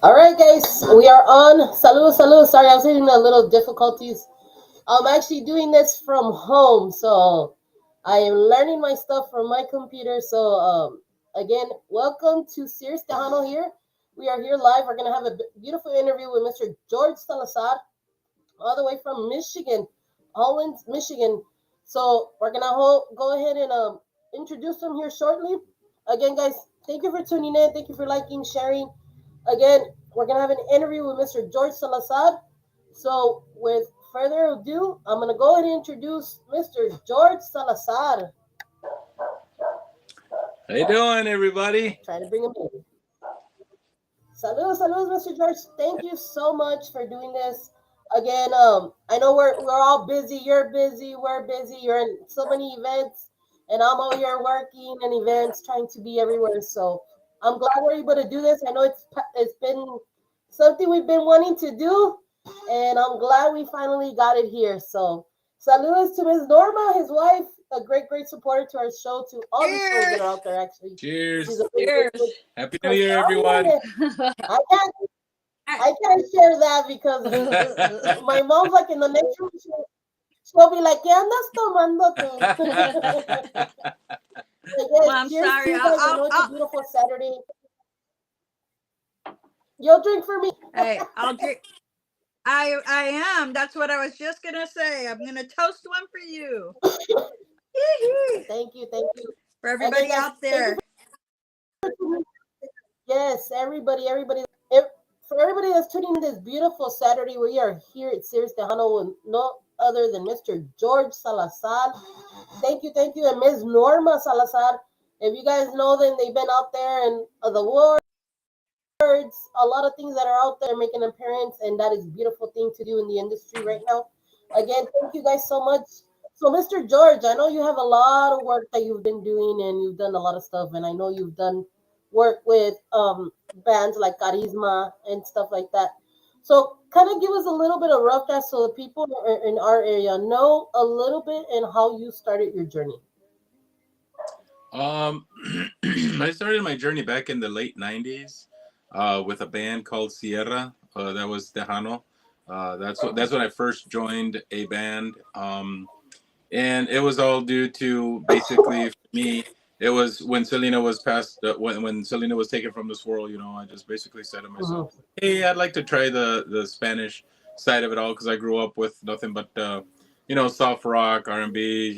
All right, guys, we are on. Salud, salud. Sorry, I was having a little difficulties. I'm actually doing this from home, so I am learning my stuff from my computer. So, again, welcome to Sears Tejano here. We are here live. We're gonna have a beautiful interview with Mr. George Salazar, all the way from Michigan, Holland, Michigan. So we're gonna go ahead and introduce him here shortly. Again, guys, thank you for tuning in. Thank you for liking, sharing. Again, we're gonna have an interview with Mr. George Salazar. So, with further ado, I'm gonna go ahead and introduce Mr. George Salazar. How you doing, everybody? Try to bring him in. Saludos, saludos, Mr. George. Thank you so much for doing this. Again, I know we're all busy. You're busy. We're busy. You're in so many events, and I'm out here working and events, trying to be everywhere. So I'm glad we're able to do this. I know it's been something we've been wanting to do, and I'm glad we finally got it here. So saludos to Ms. Norma, his wife, a great supporter to our show, to all the shows that Cheers. are out there. Actually, she's Cheers. a Cheers. Happy New Year, everyone. I can't I can't share that because my mom's like in the next room. She'll be like, ¿Qué andas tomando tú? So Well, yes, I'm cheers to sorry. you guys. I know it's a beautiful Saturday. You'll drink for me. Hey, I'll drink. I am. That's what I was just gonna say. I'm gonna toast one for you. Yee-hee. Thank you. For Again, everybody guys, out thank you there. yes, everybody. Ev- For everybody that's tuning in this beautiful Saturday, we are here at Sears Tejano with no other than Mr. George Salazar. Thank you, and Ms. Norma Salazar. If you guys know them, they've been out there and the words, a lot of things that are out there making an appearance, and that is a beautiful thing to do in the industry right now. Again, thank you guys so much. So, Mr. George, I know you have a lot of work that you've been doing, and you've done a lot of stuff, and I know you've done work with bands like Carisma and stuff like that. So, kind of give us a little bit of rough draft so the people in our area know a little bit and how you started your journey. um, I started my journey back in the late '90s with a band called Sierra. That was Tejano. That's when I first joined a band. And it was all due to basically for me. It was when Selena was passed. When Selena was taken from this world, I just basically said to myself, Mhm. "Hey, I'd like to try the Spanish side of it all because I grew up with nothing but soft rock, R&B,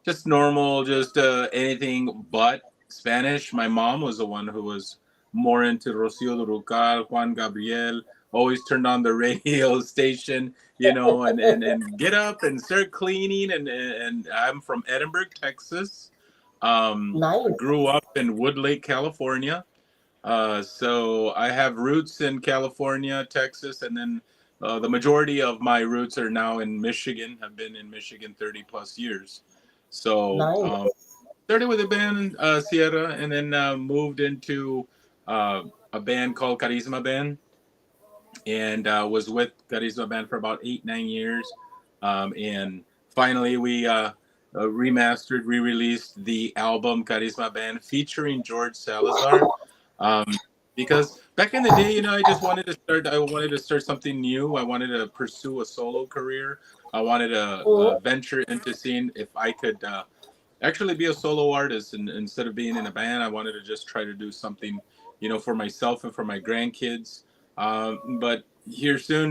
just normal, just anything but Spanish." My mom was the one who was more into Rocío Dúrcal, Juan Gabriel. Always turned on the radio station, and get up and start cleaning. And I'm from Edinburgh, Texas. Nice. Grew up in Woodlake, California. So I have roots in California, Texas, and then the majority of my roots are now in Michigan. I've been in Michigan 30 plus years. So Nice. started with a band, Sierra, and then moved into a band called Carisma Band, and was with Carisma Band for about 8 9 years, and finally we re-released the album Carisma Band featuring George Salazar, um, because back in the day, I wanted to start something new. I wanted to pursue a solo career. I wanted to Mhm. venture into seeing if I could actually be a solo artist, and instead of being in a band, I wanted to just try to do something, for myself and for my grandkids. But here soon,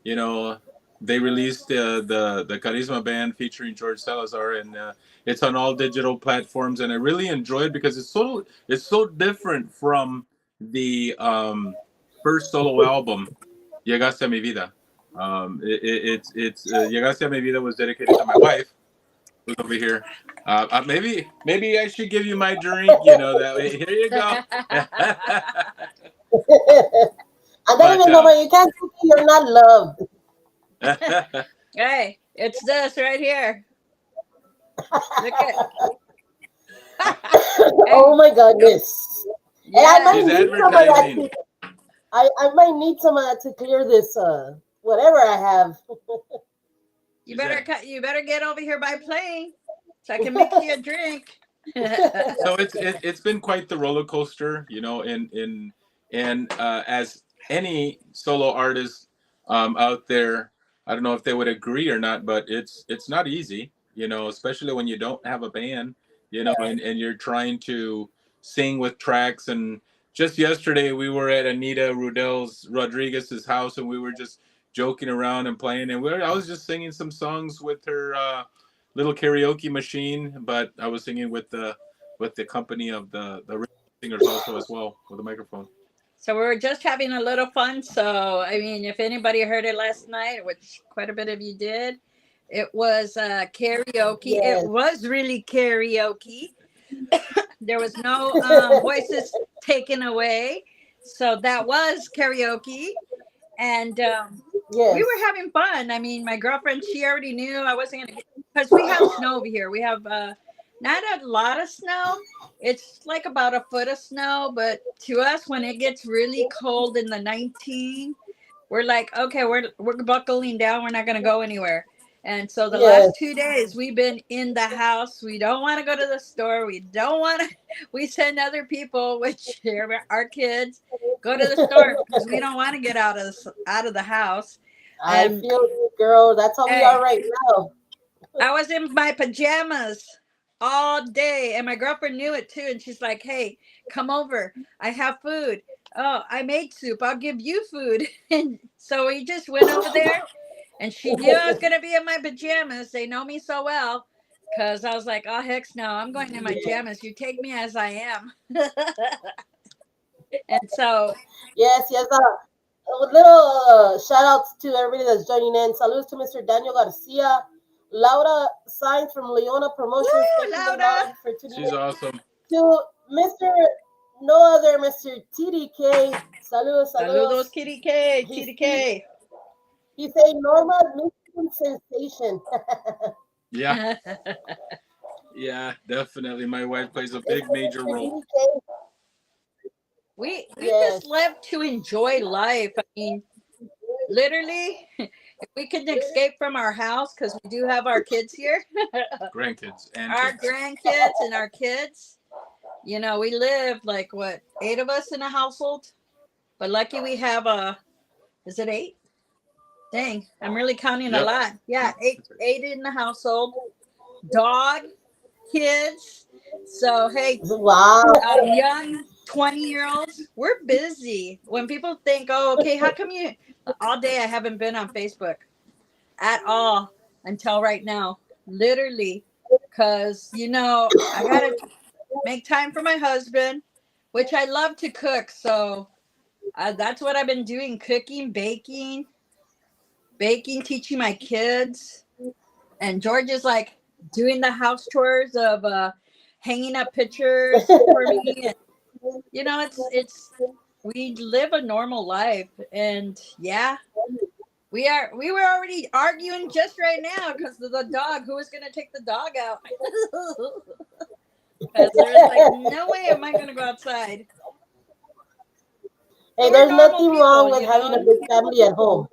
you know they released the Charisma Band featuring George Salazar, and it's on all digital platforms, and I really enjoy it because it's so different from the first solo album, Llegaste a mi vida. It's Llegaste a mi vida was dedicated to my wife, who's over here. Maybe I should give you my drink. That way. Here you go. I don't but even know, but you can't think you're not loved. Hey, it's this right here. Look at. Oh Hey, my goodness. And I might she's yes. need some of that advertising. to, I might need some of that to clear this whatever I have. You She's better at. cut. You better get over here by plane so I can mix you a drink. So it's been quite the roller coaster, in And as any solo artist out there, I don't know if they would agree or not, but it's not easy, especially when you don't have a band, and you're trying to sing with tracks. And just yesterday, we were at Anita Rudel's Rodriguez's house, and we were just joking around and playing. And I was just singing some songs with her little karaoke machine, but I was singing with the company of the singers also as well with a microphone. So we were just having a little fun. So I mean, if anybody heard it last night, which quite a bit of you did, it was karaoke. It Yes, was really karaoke. There was no voices taken away. So that was karaoke. And we yes, were having fun. I mean, my girlfriend, she already knew I wasn't going to get, because we have snow over here. We have not a lot of snow. It's like about a foot of snow. But to us, when it gets really cold in the 19, we're like, okay, we're buckling down. We're not going to go anywhere. And so the yes. last 2 days we've been in the house. We don't want to go to the store. We don't want to. We send other people, which are our kids, go to the store because we don't want to get out of the house. I And feel you, girl. That's how we are hey, right now. I was in my pajamas all day, and my girlfriend knew it too. And she's like, "Hey, come over. I have food. Oh, I made soup. I'll give you food." And so we just went over there, and she knew I was gonna be in my pajamas. They know me so well, because I was like, "Oh heck no, I'm going in my Yeah. pajamas. You take me as I am." And so, Yes, yes. A little shout outs to everybody that's joining in. Salutes to Mr. Daniel Garcia, Laura Sainz from Leona Promotions. woo, Thank you, Miss Laura. Laura, for tuning She's in. awesome. To Mr. No other, Mr. TDK. Saludos, Saludos, saludos. Kitty K, He's Kitty K. he's a Norma Michigan sensation. Yeah, yeah, definitely. My wife plays a Yes, big major Mr. role. TDK. We just Yes. live to enjoy life. I mean, literally, if we could escape from our house, because we do have our kids here, Grandkids and our kids. grandkids and our kids. We live like what, 8 of us in a household, but lucky we have is it 8? Dang, I'm really counting a Yep. lot. Yeah, eight in the household. Dog, kids. So hey, Wow. young 20-year-olds, we're busy. When people think, oh, okay, how come you all day I haven't been on Facebook at all until right now, literally, because I gotta make time for my husband, which I love to cook. So that's what I've been doing: cooking, baking, teaching my kids. And George is like doing the house chores of hanging up pictures for me. And it's we live a normal life. And yeah, we were already arguing just right now because of the dog. Who was going to take the dog out? Because there's like no way am I going to go outside. Hey, So we're there's normal nothing wrong people, with having a big family at home.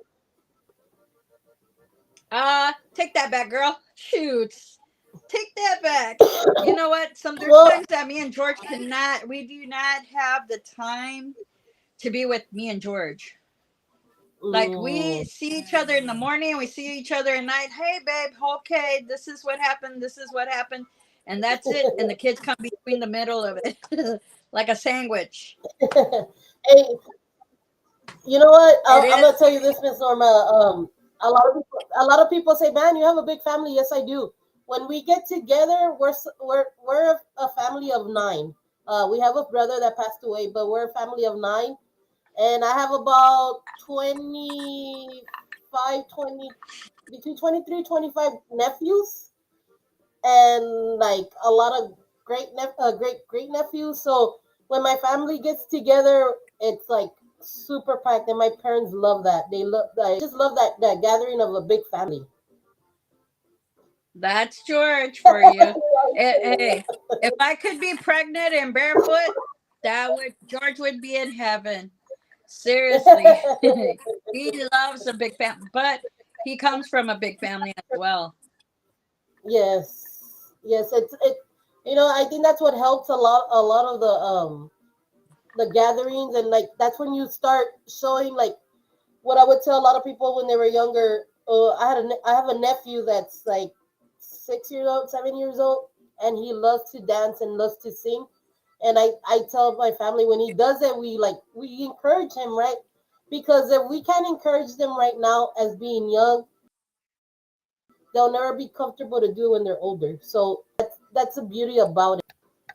Take that back, girl. Shoots. Take that back. You know what? There's Well, times that me and George we do not have the time to be with me and George. Like, we mm, see each other in the morning, we see each other at night. Hey babe, okay, this is what happened, and that's it. And the kids come between the middle of it like a sandwich. hey, you know what? It I'm gonna is. tell you this, Miss Norma. A lot of people say, "Man, you have a big family." Yes, I do. When we get together, we're a family of nine. We have a brother that passed away, but we're a family of nine, and I have about 25, 20, between 23, 25 nephews, and like a lot of great nephews. So when my family gets together, it's like super packed, and my parents love that. They love that. Just love that gathering of a big family. That's George for you. Hey, if I could be pregnant and barefoot, George would be in heaven. Seriously. He loves a big family, but he comes from a big family as well. Yes, yes. It's it. I think that's what helps a lot. A lot of the the gatherings, and like that's when you start showing like what I would tell a lot of people when they were younger. I have a nephew that's like 6 years old, 7 years old, and he loves to dance and loves to sing. And I tell my family when he does it, we encourage him, right? Because if we can't encourage them right now as being young, they'll never be comfortable to do it when they're older. So that's the beauty about it,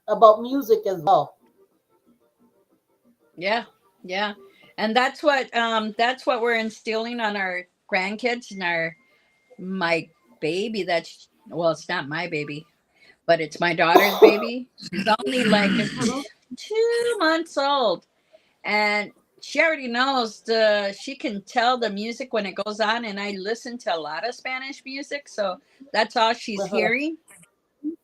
about music as well. Yeah, yeah, and that's what we're instilling on our grandkids and our my baby. That's well, it's not my baby, but it's my daughter's baby. She's only like Mhm. 2 months old, and she already knows the. She can tell the music when it goes on, and I listen to a lot of Spanish music, so that's all she's Uh-huh. hearing.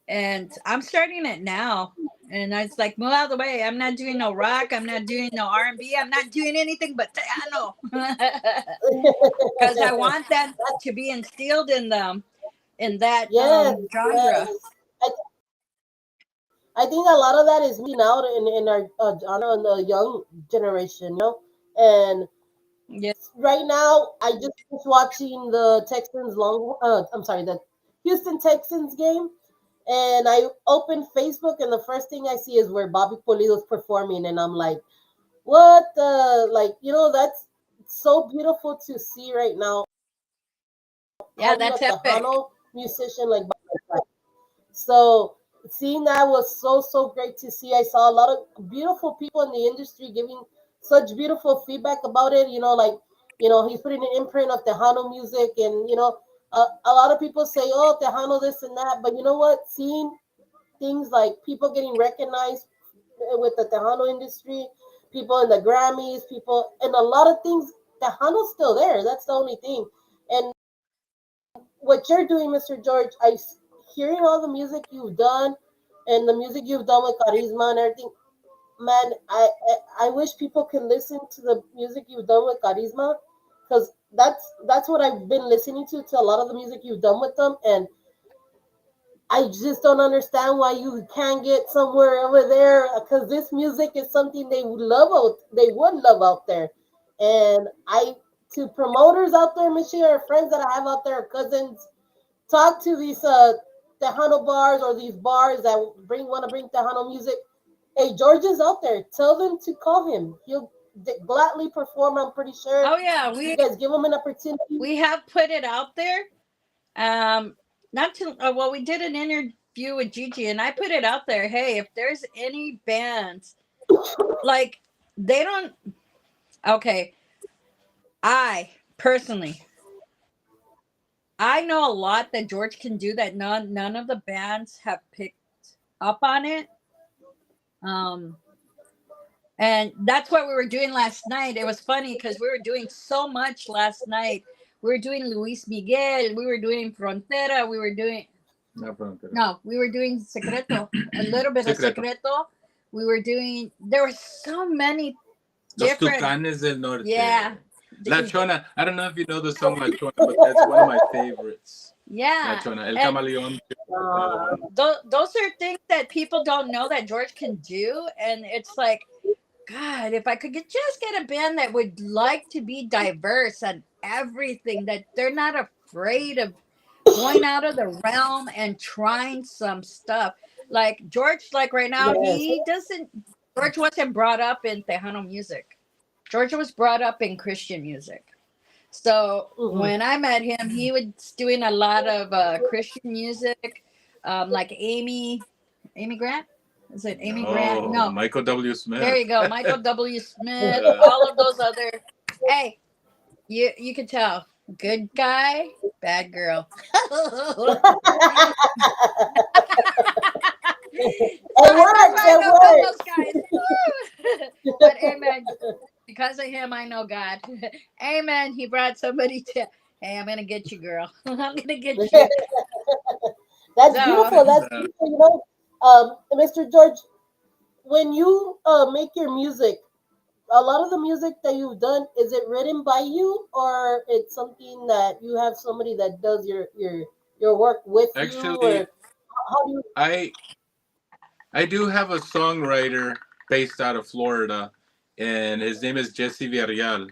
And I'm starting it now. And I was like, move out of the way. I'm not doing no rock. I'm not doing no R&B. I'm not doing anything but piano. Because I want that to be instilled in them in that Yes, genre. yes. I think a lot of that is missing out in our genre in the young generation, And Yeah, right now, I just was watching the Texans long. I'm sorry, the Houston Texans game, and I opened Facebook, and the first thing I see is where Bobby Pulido's performing, and I'm like, what the that's so beautiful to see right now. yeah, Having a that's epic. Tejano musician like so seeing that was so great to see. I saw a lot of beautiful people in the industry giving such beautiful feedback about it. He's putting an imprint of Tejano music, and a lot of people say, "Oh, Tejano this and that," but you know what? Seeing things like people getting recognized with the Tejano industry, people in the Grammys, people, and a lot of things. Tejano's still there. That's the only thing. And what you're doing, Mr. George, hearing all the music you've done and the music you've done with Charisma and everything. Man, I wish people could listen to the music you've done with Charisma, because that's what I've been listening to a lot of the music you've done with them, and I just don't understand why you can't get somewhere over there, because this music is something they would love out there, and I to promoters out there, Michelle, or friends that I have out there, cousins, talk to these Tejano bars or these bars that want to bring Tejano music. Hey, George is out there. Tell them to call him. He'll gladly perform. I'm pretty sure. Oh yeah, You guys give him an opportunity. we have put it out there. Um, not too well. We did an interview with Gigi, and I put it out there. Hey, if there's any bands like they don't. Okay, I personally, I know a lot that George can do that none of the bands have picked up on it. Um, and that's what we were doing last night. It was funny because we were doing so much last night. We were doing Luis Miguel. We were doing Frontera. We were doing No problem. no. We were doing Secreto. A little bit of Secreto. Secreto. We were doing. There were so many Los different. Tucanes del Norte. Yeah. La Chona. I don't know if you know the song La Chona, but that's one of my favorites. La Yeah. Chona. El And Camaleón. Uh, those are things that people don't know that George can do, and it's like, God, if I could just get a band that would like to be diverse and everything, that they're not afraid of going out of the realm and trying some stuff. Like George, like right now, yes. he doesn't. George wasn't brought up in Tejano music. George was brought up in Christian music. So Hmm. when I met him, he was doing a lot of Christian music, like Amy Grant. Is it Amy Grant? No, No, Michael W. there Smith. you go. Michael W. Smith, Uh, all of those other. Hey, you can tell. Good guy, bad girl. So It that's works. why I It don't know those works. guys. But amen. Because of him, I know God. Amen. He brought somebody to. Hey, I'm gonna get you, girl. I'm gonna get you. That's So beautiful. That's beautiful. Mr. George, when you make your music, a lot of the music that you've done, is it written by you, or it's something that you have somebody that does your work with you, actually, or how do you? I I do have a songwriter based out of Florida, and his name is Jesse Villarreal,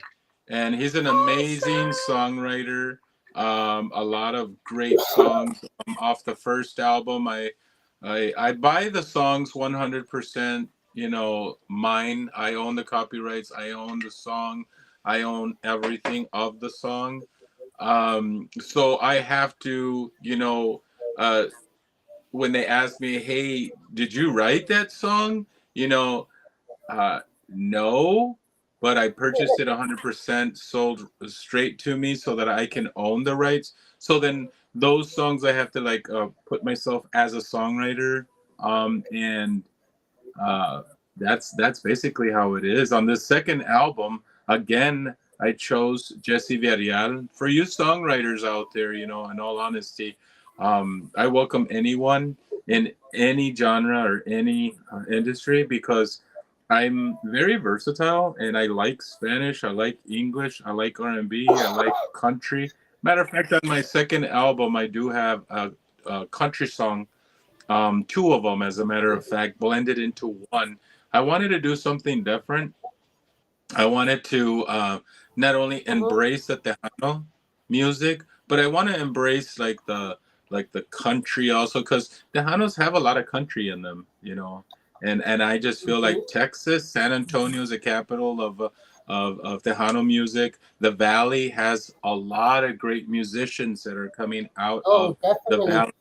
and he's an amazing songwriter. A lot of great songs off the first album. I buy the songs 100%. You know, mine. I own the copyrights. I own the song. I own everything of the song. So I have to, uh, when they ask me, "Hey, did you write that song?" You know, uh, no, but I purchased it 100% sold straight to me so that I can own the rights. So then those songs I have to like put myself as a songwriter, and uh, that's basically how it is. On the second album, again, I chose Jesse Villarreal. For you songwriters out there, in all honesty, I welcome anyone in any genre or any industry because I'm very versatile and I like Spanish, I like English, I like R&B, I like country. Matter of fact, on my second album, I do have a country song, two of them, as a matter of fact, blended into one. I wanted to do something different. I wanted to not only Mhm. embrace the Tejano music, but I want to embrace like the country also, because Tejanos have a lot of country in them, and I just feel Mhm. like Texas, San Antonio is the capital of Tejano music. The Valley has a lot of great musicians that are coming out Oh, of the definitely. Valley.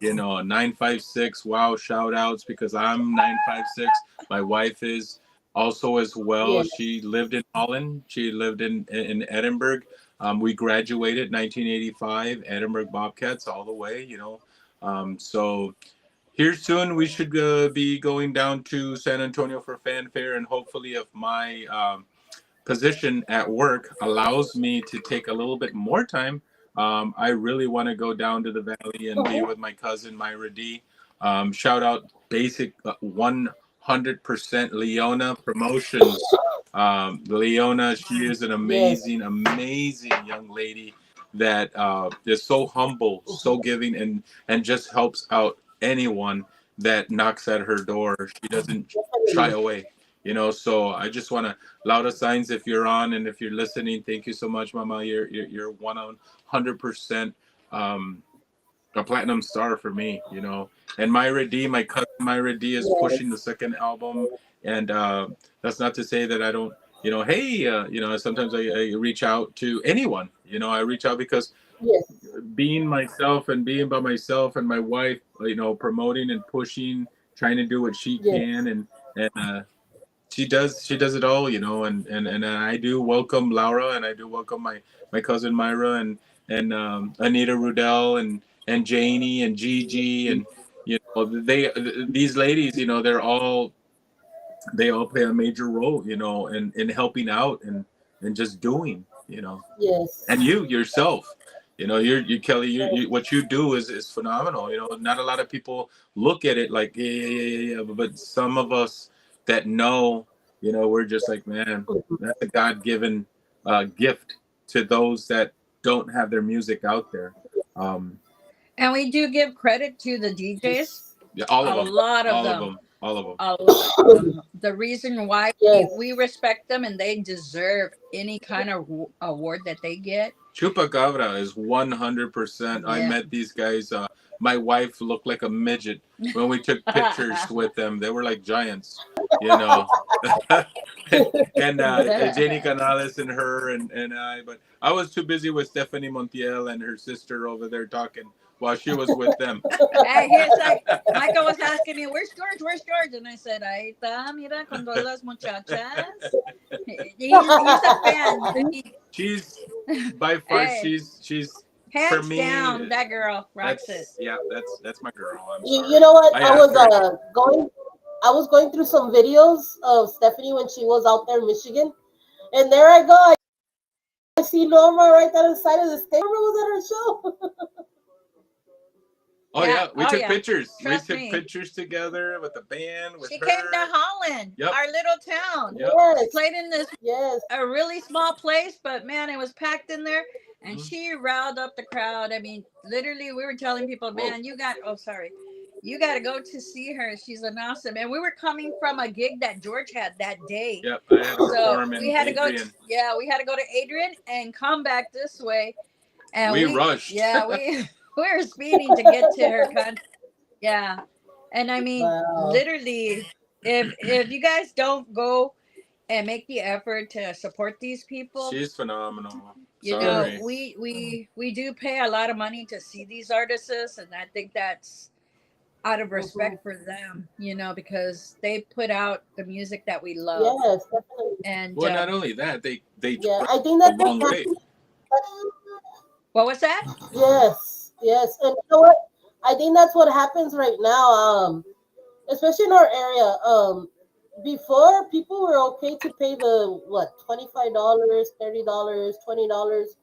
956, wow, shout outs, because I'm 956. My wife is also as well. Yes. She lived in Holland. She lived in Edinburgh. We graduated 1985, Edinburgh Bobcats all the way, so here soon we should be going down to San Antonio for fanfare, and hopefully if my position at work allows me to take a little bit more time, I really want to go down to the valley and be Mhm. with my cousin Myra D. Shout out basic 100% Leona Promotions. Leona, she is an Yes. amazing, amazing young lady that is so humble, so Mhm. giving, and just helps out anyone that knocks at her door. She doesn't shy Definitely. away. So I just want to Lauda Signs, if you're on and if you're listening, thank you so much, Mama. You're 100% a platinum star for me. And Myra D, my cousin Myra D, is pushing the Yes. second album, and that's not to say that I don't. Hey, sometimes I reach out to anyone. I reach out because Yes. being myself and being by myself and my wife, promoting and pushing, trying to do what she can, Yes. and she does it all, and I do welcome Laura, and I do welcome my cousin Myra, and Anita Rudell, and Janie and Gigi, and these ladies, they all play a major role, in helping out and just doing, and Yes. you yourself, you Kelly, what you do is phenomenal. Not a lot of people look at it like, yeah, but some of us that know, we're just like, man, Mhm. that's a god-given gift to those that don't have their music out there. um And we do give credit to the DJs, Yes. yeah, all of a them, lot of all of them. them, all of them. A lot of them. The reason why we Yes. respect them and they deserve any kind of award that they get. Chupacabra is 100%. I Yeah. met these guys. My wife looked like a midget when we took pictures with them. They were like giants, you know. and Jenny Canales and her and I, but I was too busy with Stephanie Montiel and her sister over there talking while she was with them. Hey, he's like, Michael was asking me, "Where's George? Where's George?" And I said, "Ahí está, mira, con todas las muchachas." He's a fan. She's by far, Hey, she's for hands me. down, that girl rocks it. That's my girl. I'm You sorry. know what? I asked her. I was going through some videos of Stephanie when she was out there in Michigan, and there I go. I see Norma right there on the side of the stage. Norma was at her show. Oh Yeah. yeah, we Oh took yeah. pictures. We Trust took me. pictures together with the band, with She came to her. Holland, Yep. our little town. Yep. She Yes. played in this Yes. a really small place, but man, it was packed in there, and Mhm. she riled up the crowd. I mean, literally, we were telling people, Whoa. man, you got. Oh, sorry. You got to go to see her. She's an awesome. And we were coming from a gig that George had that day. Yep, I had to So perform we in had to go. Adrian. Yeah, we had to go to Adrian and come back this way. And We rushed. Yeah, we were speeding to get to her country. Yeah, and I mean, Wow. literally, if you guys don't go and make the effort to support these people, She's phenomenal. you know, Sorry. we do pay a lot of money to see these artists, and I think that's out of Mhm. respect for them, you know, because they put out the music that we love. Yes, definitely. And Well, not only that, they Yeah, travel I think a that's what's long way. happening. what was that? Yes, yes, and you know what? I think that's what happens right now. Especially in our area. Before people were okay to pay the what $25, $30, $20,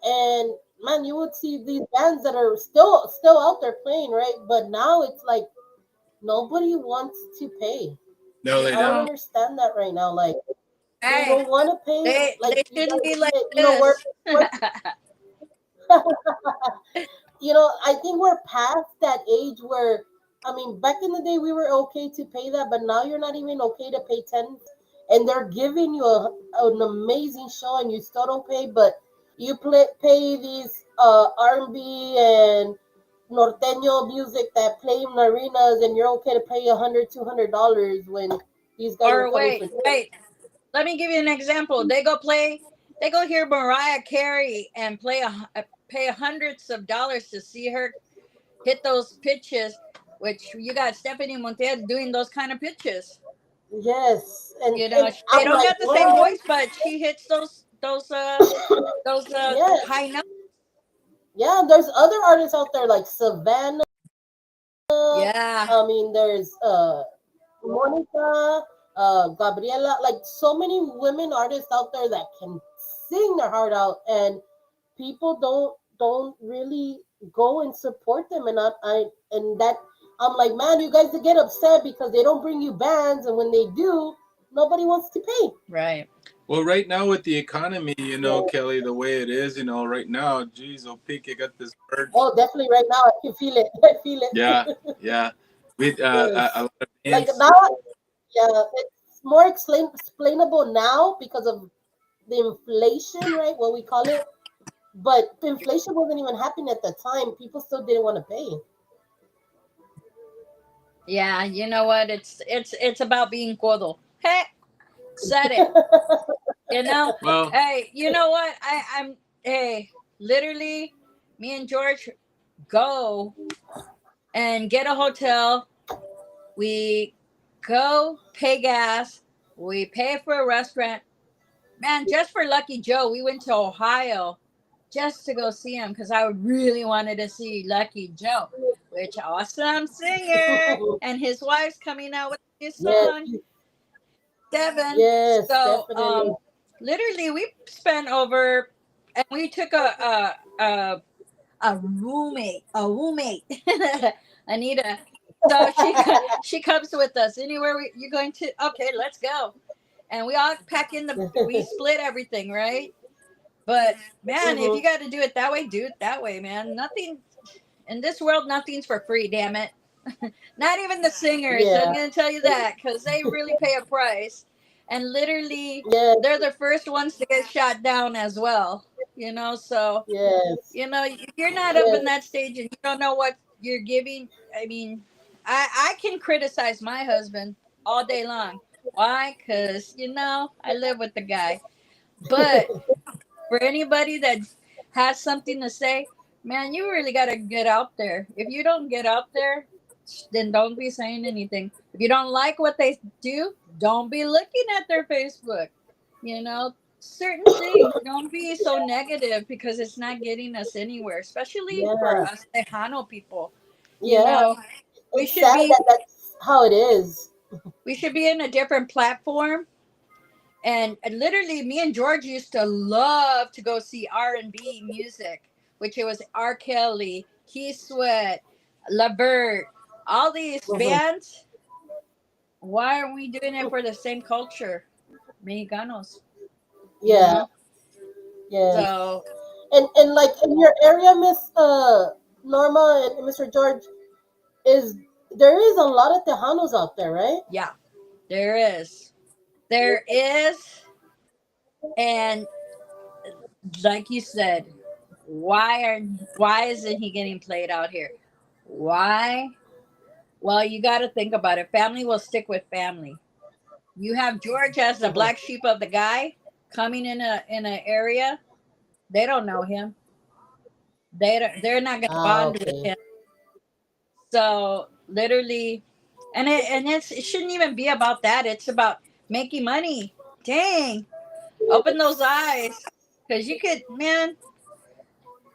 and man, you would see these bands that are still out there playing, right? But now it's like nobody wants to pay. No, they I don't don't. No, understand that right now. Like they hey, don't want to pay. Like they you shouldn't guys be see like it, this. we're I think we're past that age where, I mean, back in the day we were okay to pay that, but now you're not even okay to pay 10, and they're giving you an amazing show, and you still don't pay, but you pay these R&B and norteño music that play in arenas, and you're okay to pay $100, $200 when these guys are Or coming for. wait. Let me give you an example. They go hear Mariah Carey and pay hundreds of dollars to see her hit those pitches, which you got Stephanie Montiel doing those kind of pitches. Yes, You know, and they I'm don't like, got the same what? voice, but she hits those Yes, high notes. yeah. There's other artists out there like Savannah. Yeah. I mean, there's Monica, Gabriela, like so many women artists out there that can sing their heart out, and people don't really go and support them. And I and that I'm like, man, you guys get upset because they don't bring you bands, and when they do, nobody wants to pay. Right. Well, right now with the economy, Yeah. Kelly, the way it is, right now, geez, oh, peak, you got this bird. Oh, definitely. Right now, I can feel it. I feel Yeah, it. yeah. With a Yes. lot of Like bands. now, yeah, it's more explainable now because of the inflation, right? What we call it. But inflation wasn't even happening at the time. People still didn't want to pay. Yeah, you know what? It's about being codo. Hey, said it. You know? Well, Hey, you know what? I'm hey, literally me and George go and get a hotel. We go pay gas. We pay for a restaurant. Man, just for Lucky Joe, we went to Ohio just to go see him because I really wanted to see Lucky Joe, which awesome singer, and his wife's coming out with a new Yes, song, Devin. yes, So, definitely. literally, we spent over, and we took a roommate, Anita. So she comes with us anywhere you're going to. Okay, let's go, and we all pack in we split everything, right? But man, if you Mhm. got to do it that way, do it that way, man. Nothing in this world, nothing's for free. Damn it. Not even the singers. I'm Yeah, gonna tell you that because they really pay a price, and literally, yes, they're the first ones to get shot down as well. You know, so yes, you know if you're not up in yes, that stage and you don't know what you're giving. I mean, I can criticize my husband all day long. Why? Because I live with the guy, but for anybody that has something to say, man, you really got to get out there. If you don't get out there, then don't be saying anything. If you don't like what they do, don't be looking at their Facebook. Certain things, don't be so negative because it's not getting us anywhere, especially for yeah, us Tejano people. You yeah. know, we It's should sad be that that's how it is. we should be in a different platform. And literally, me and George used to love to go see R&B music, which it was R. Kelly, Keith Sweat, Lavert, all these Mhm. bands. Why aren't we doing it for the same culture, Mexicanos? You Yeah, know. yes. So And like in your area, Miss Norma and Mr. George, is there is a lot of Tejanos out there, right? Yeah, there is. There is. And like you said, why isn't he getting played out here? Why? Well, you got to think about it. Family will stick with family. You have George as the Mhm. black sheep of the guy coming in an area. They don't know him. They're not going to Ah, bond with okay. him. So literally, it shouldn't even be about that. It's about making money. Dang, open those eyes, because you could, man.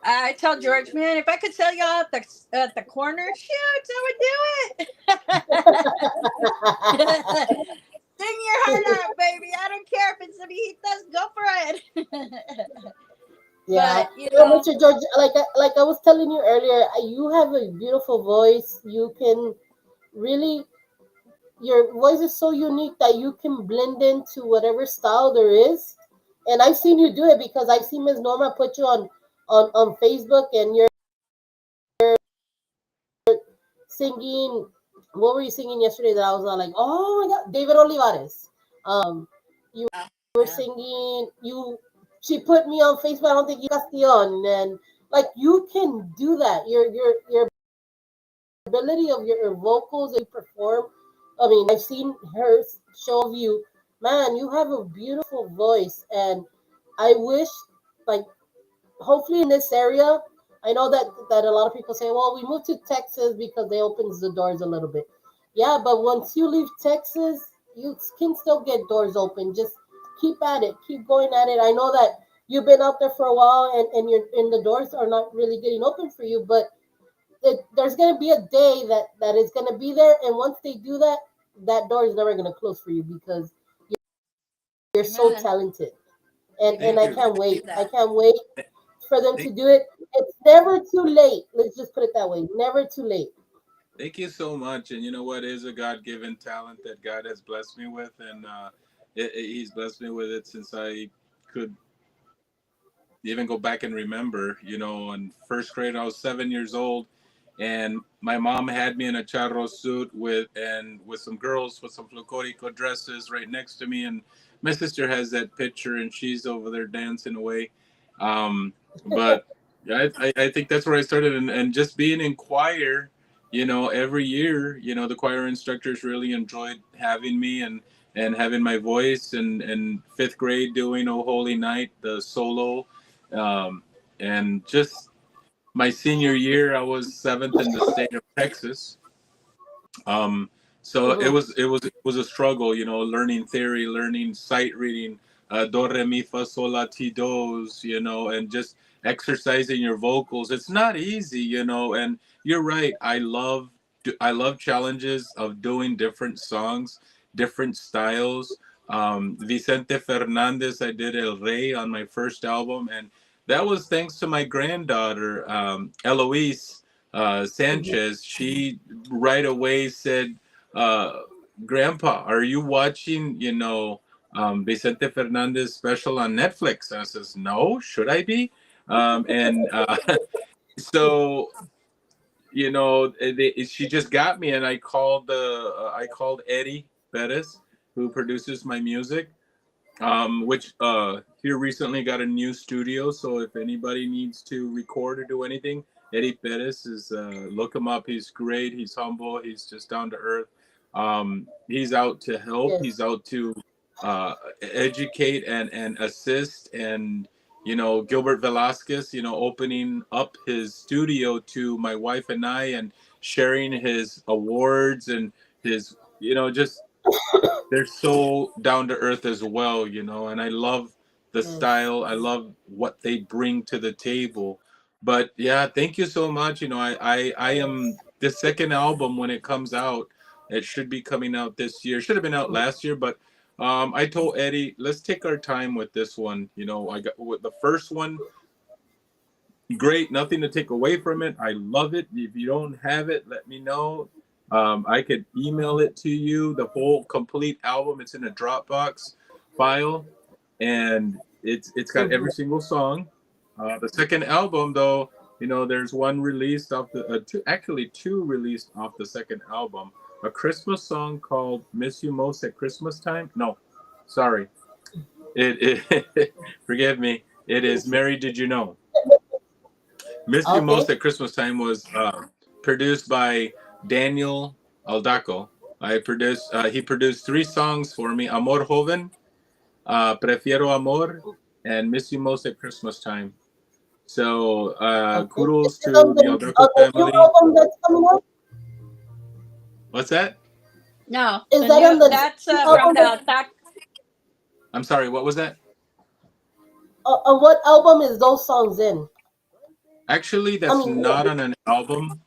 I tell George, man, if I could sell y'all at the corner, shoot, I would do it. Sing your heart out, baby. I don't care if it's Sabijitas, go for it. Yeah. But you Well, know, Mr. George, like I was telling you earlier, you have a beautiful voice. You can really, your voice is so unique that you can blend into whatever style there is. And I've seen you do it because I've seen Ms. Norma put you on Facebook, and you're singing. What were you singing yesterday that I was like, oh my God, David Olivares. You were yeah, singing. She put me on Facebook. I don't think you Castillo, and like you can do that. Your ability of your vocals and you perform. I mean, I've seen her show of you. Man, you have a beautiful voice, and I wish, like, hopefully in this area. I know that a lot of people say, well, we moved to Texas because they opens the doors a little bit. Yeah, but once you leave Texas, you can still get doors open. Just keep at it, keep going at it. I know that you've been out there for a while, and the doors are not really getting open for you, but there's gonna be a day that is gonna be there, and once they do that, that door is never gonna close for you because you're so amen. talented, and Thank I Amen. you. can't Receive wait. I that. can't wait for them to Thank, do it. It's never too late. Let's just put it that way. Never too late. thank you so much. And you know what is a God-given talent that God has blessed me with, and He's blessed me with it since I could even go back and remember. In first grade, I was 7 years old, and my mom had me in a charro suit with some girls with some flocorico dresses right next to me, and my sister has that picture, and she's over there dancing away. But I think that's where I started, and just being in choir. Every year, the choir instructors really enjoyed having me and having my voice, and fifth grade doing "Oh Holy Night," the solo, um, and just my senior year, I was seventh in the state of Texas. Um, so it Hmm. was it was it was a struggle, learning theory, learning sight reading, do re mi fa sol la ti dos, and just exercising your vocals. It's not easy, and you're right. I love challenges of doing different songs, different styles. Vicente Fernandez, I did El Rey on my first album, and that was thanks to my granddaughter, Eloise Hmm. Sanchez. She right away said, uh, "Grandpa, are you watching? Vicente Fernandez special on Netflix?" And I says, "No, should I be?" And so she just got me, and I called Eddie Perez, who produces my music, which here recently got a new studio. So if anybody needs to record or do anything, Eddie Perez is look him up. He's great. He's humble. He's just down to earth. He's out to help. Yes. He's out to educate and assist. And Gilbert Velasquez, opening up his studio to my wife and I, and sharing his awards and his just they're so down to earth as well, and I love the Yes. style. I love what they bring to the table. But yeah, thank you so much. I am Yes. the second album when it comes out. It should be coming out this year. Should have been out last year, but I told Eddie, let's take our time with this one. I got with the first one, great, nothing to take away from it. I love it. If you don't have it, let me know. I could email it to you, the whole complete album. It's in a Dropbox file, and it's got Hmm. every single song. The second album, though, There's one released off the two, actually two released off the second album. A Christmas song called "Miss You Most at Christmas Time." No, sorry, it forgive me. It is "Mary Did You Know." "Miss You Okay. Most at Christmas Time" was produced by Daniel Aldaco. He produced three songs for me: "Amor Joven," "Prefiero Amor," and "Miss You Most at Christmas Time." So Okay. Is kudos this on to the Aldaco on the new family. album that's coming out? What's that? No, Is the that new on the that's new What? from album the that attack. I'm sorry. What was that? what album is those songs in? Actually, I that's mean, yeah. not on an album.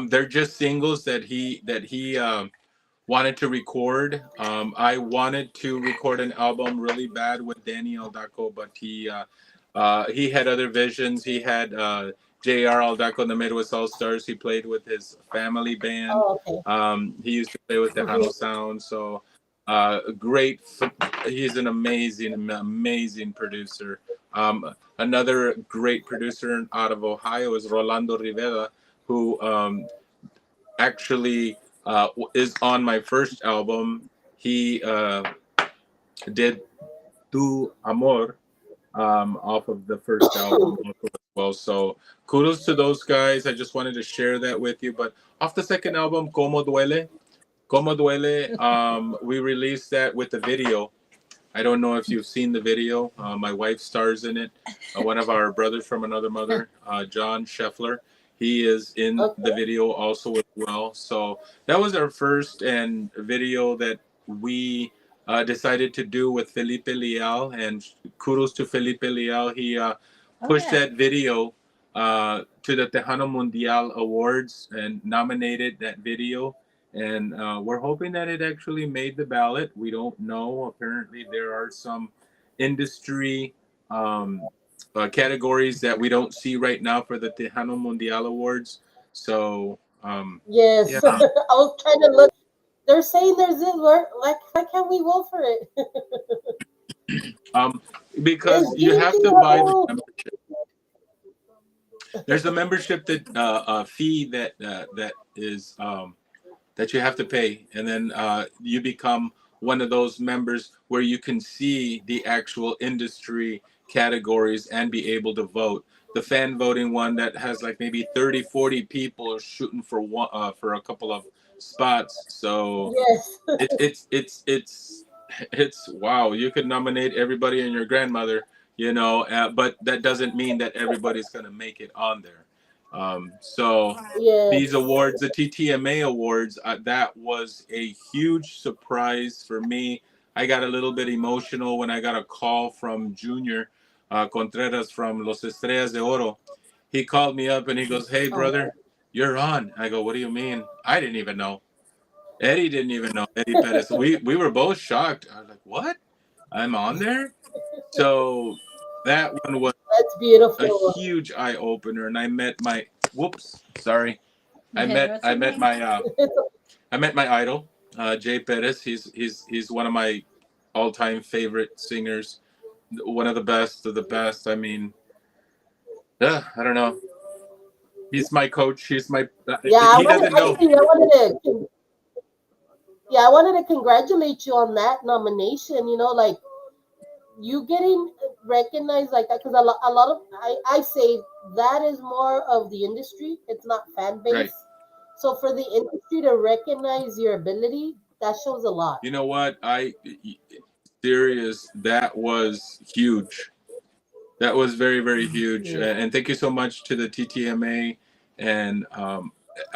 They're just singles that he wanted to record. I wanted to record an album really bad with Danny Aldaco, but he had other visions. He had J.R. Aldaco in the Midwest All Stars. He played with his family band. Oh, okay. He used to play with Tejano Mm-hmm. Sound. So great. He's an amazing producer. Another great producer out of Ohio is Rolando Rivera, who actually is on my first album. He did Tu Amor off of the first album also as well. So kudos to those guys. I just wanted to share that with you. But off the second album, Como Duele, we released that with the video. I don't know if you've seen the video. My wife stars in it. One of our brothers from another mother, John Scheffler, he is in the Okay. video also as well. So that was our first and video that we decided to do with Felipe Leal. And kudos to Felipe Leal. He Oh pushed yeah. that video to the Tejano Mundial Awards and nominated that video, and we're hoping that it actually made the ballot. We don't know. Apparently, there are some industry categories that we don't see right now for the Tejano Mundial Awards. So, Yes. yeah, I was trying to look. They're saying there's this. Why can't we vote for it? um, It's because you have giving to a buy the whole. membership. There's a membership that fee that is that you have to pay, and then you become one of those members where you can see the actual industry categories and be able to vote. The fan voting one that has like maybe 30, 40 people shooting for one for a couple of spots. So Yes. it's wow. You could nominate everybody and your grandmother, but that doesn't mean that everybody's gonna make it on there. So these Yes. awards, the TTMA awards, that was a huge surprise for me. I got a little bit emotional when I got a call from Junior Contreras from Los Estrellas de Oro. He called me up and he goes, "Hey, Oh. brother, you're on." I go, "What do you mean?" I didn't even know. Eddie didn't even know. Eddie Perez. So we were both shocked. I was like, "What? I'm on there?" So that one was That's a beautiful. huge eye opener, and I met my whoops, sorry. I met What's I his met name? my I met my idol, Jay Perez. He's one of my all-time favorite singers, one of the best of the best. I mean, I don't know. He's my coach. He's my. Yeah, He doesn't know. I wanted to. Yeah, I wanted to congratulate you on that nomination. Like you getting recognized like that because a lot of I say that is more of the industry. It's not fan Right. base. So for the industry to recognize your ability, that shows a lot. You know what? Serious. That was huge. That was very, very huge. Yeah. And thank you so much to the TTMA and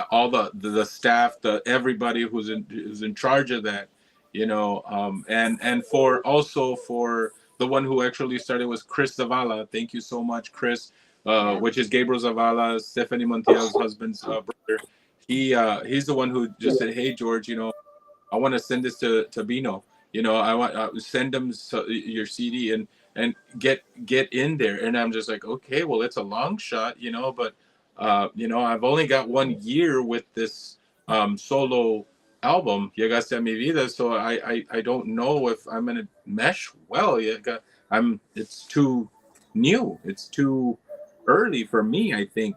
all the staff, the everybody who's in charge of that, and for also for the one who actually started was Chris Zavala. Thank you so much, Chris, Yeah. which is Gabriel Zavala, Stephanie Montiel's husband's brother. He's the one who just said, "Hey, George, I want to send this to Bino. I want send them your CD and get in there." And I'm just like, okay, well, it's a long shot, but I've only got 1 year with this solo album, Llegaste a mi vida, so I don't know if I'm gonna mesh well yet. It's too new. It's too early for me, I think.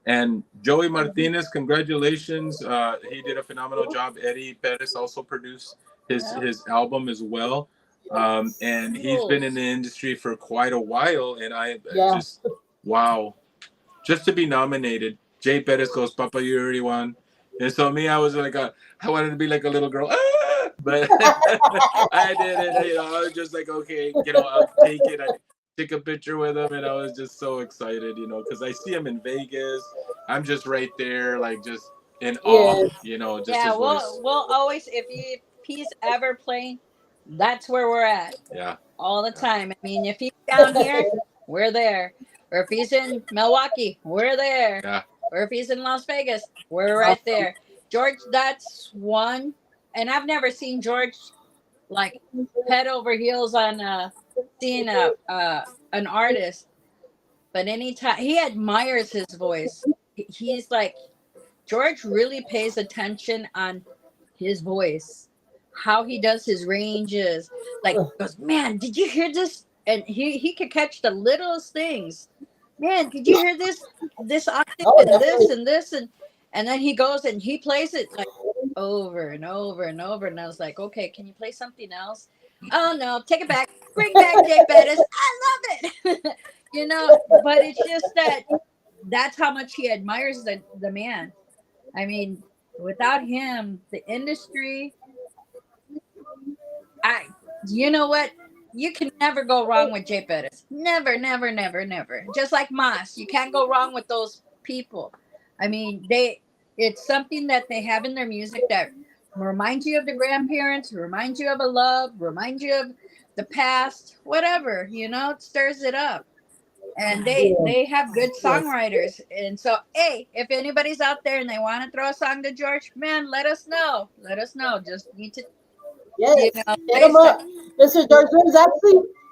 And Joey Martinez, congratulations. He did a phenomenal job. Eddie Perez also produced Yeah. his album as well. And he's been in Yes. the industry for quite a while. And I Yeah. just, wow, just to be nominated. Jay Perez goes, Papa, you already won. And so me, I was like, I wanted to be like a little girl, but I did it. You know, I was just like, okay, I'll take it. I take a picture with him, and I was just so excited, because I see him in Vegas. I'm just right there, like just in awe, Yes. just Yeah, his we'll voice. we'll always if he's ever playing, that's where we're at Yeah, all the yeah, time. I mean, if he's down here, we're there. Or if he's in Milwaukee, we're there. yeah. Or if he's in Las Vegas, we're right Awesome. there. George, that's one. And I've never seen George like head over heels on seeing an artist, but anytime he admires his voice, he's like George really pays attention on his voice, how he does his ranges. Like goes, man, did you hear this? And he could catch the littlest things. Man, did you hear this octave Oh, and definitely. this and then he goes and he plays it like over and over and over. And I was like, okay, can you play something else? Oh no, take it back. Bring back Jay Bettis. I love it. But it's just that that's how much he admires the man. I mean, without him, the industry, I, you know what? You can never go wrong with Jay Pettis. Never, never, never, never. Just like Moss, you can't go wrong with those people. I mean, it's something that they have in their music that reminds you of the grandparents, reminds you of a love, reminds you of the past, whatever, it stirs it up. And they Yeah. they have good Yes. songwriters. And so, hey, if anybody's out there and they want to throw a song to George, man, let us know. Let us know. Just need to, Yes. Hit say him stuff. up, Mr. George.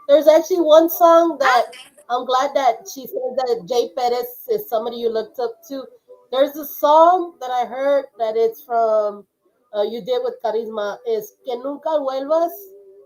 There's actually one song that I'm glad that she said that Jay Perez is somebody you looked up to. There's a song that I heard that it's from you did with Charisma is Que Nunca Vuelvas.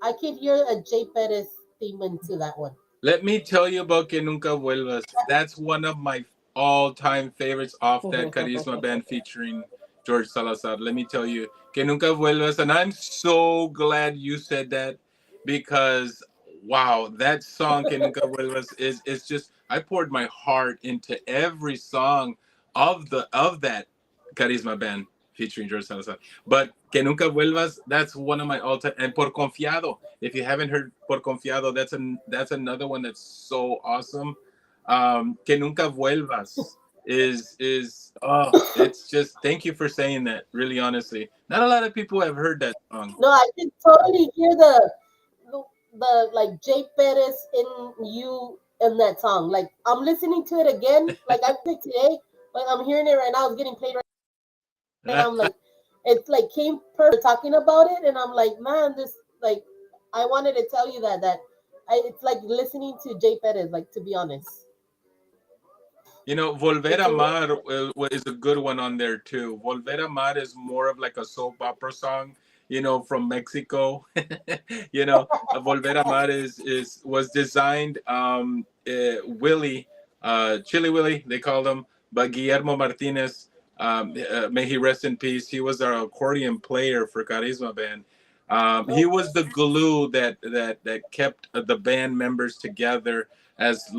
I could hear a Jay Perez theme into that one. Let me tell you about Que Nunca Vuelvas. That's one of my all-time favorites off that Carisma band featuring George Salazar. Let me tell you, Que Nunca Vuelvas, and I'm so glad you said that because wow, that song Que Nunca Vuelvas is just I poured my heart into every song of that Carisma band featuring George Salazar. But Que Nunca Vuelvas, that's one of my all-time. And Por Confiado, if you haven't heard Por Confiado, that's another one that's so awesome. Que Nunca Vuelvas is oh, it's just thank you for saying that. Really, honestly, not a lot of people have heard that song. No, I can totally hear the like Jay Perez in you in that song. Like I'm listening to it again. Like I picked today. Like I'm hearing it right now. It's getting played right now. I'm like, it's like came perfect talking about it, and I'm like, man, this like I wanted to tell you it's like listening to Jay Perez. Like to be honest, Volver a it's a Amar is a good one on there too. Volver a Amar is more of like a soap opera song, from Mexico. Volver a Amar is was designed Willie, Chili Willie, they called him, but Guillermo Martinez, may he rest in peace. He was our accordion player for Carisma Band. He was the glue that kept the band members together as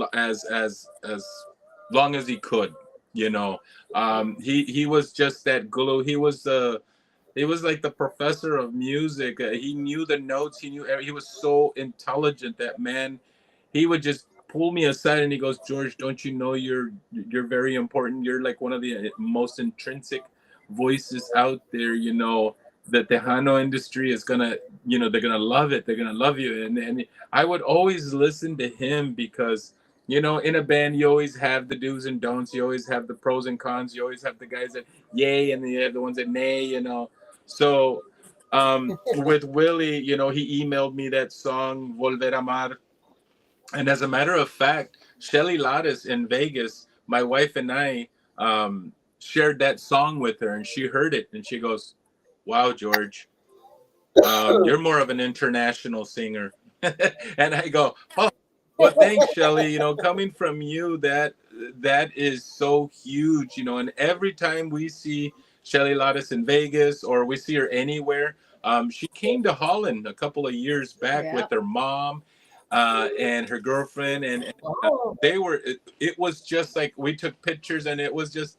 long as he could. He was just that glue. He was like the professor of music. He knew the notes. He was so intelligent, that man. He would just pull me aside and he goes, George, don't you know you're very important. You're like one of the most intrinsic voices out there. The Tejano industry is gonna, they're gonna love it. They're gonna love you. And I would always listen to him because in a band, you always have the do's and don'ts. You always have the pros and cons. You always have the guys that yay, and then you have the ones that nay. So with Willie, he emailed me that song Volver a Amar, and as a matter of fact, Shelly Lattes in Vegas, my wife and I shared that song with her, and she heard it, and she goes, "Wow, George, you're more of an international singer." And I go, "Oh, well, thanks, Shelly. Coming from you, that is so huge, you know. And every time we see Shelly Lattes in Vegas or we see her anywhere, she came to Holland a couple of years back Yeah. with her mom and her girlfriend, and Wow. they were. It was just like we took pictures, and it was just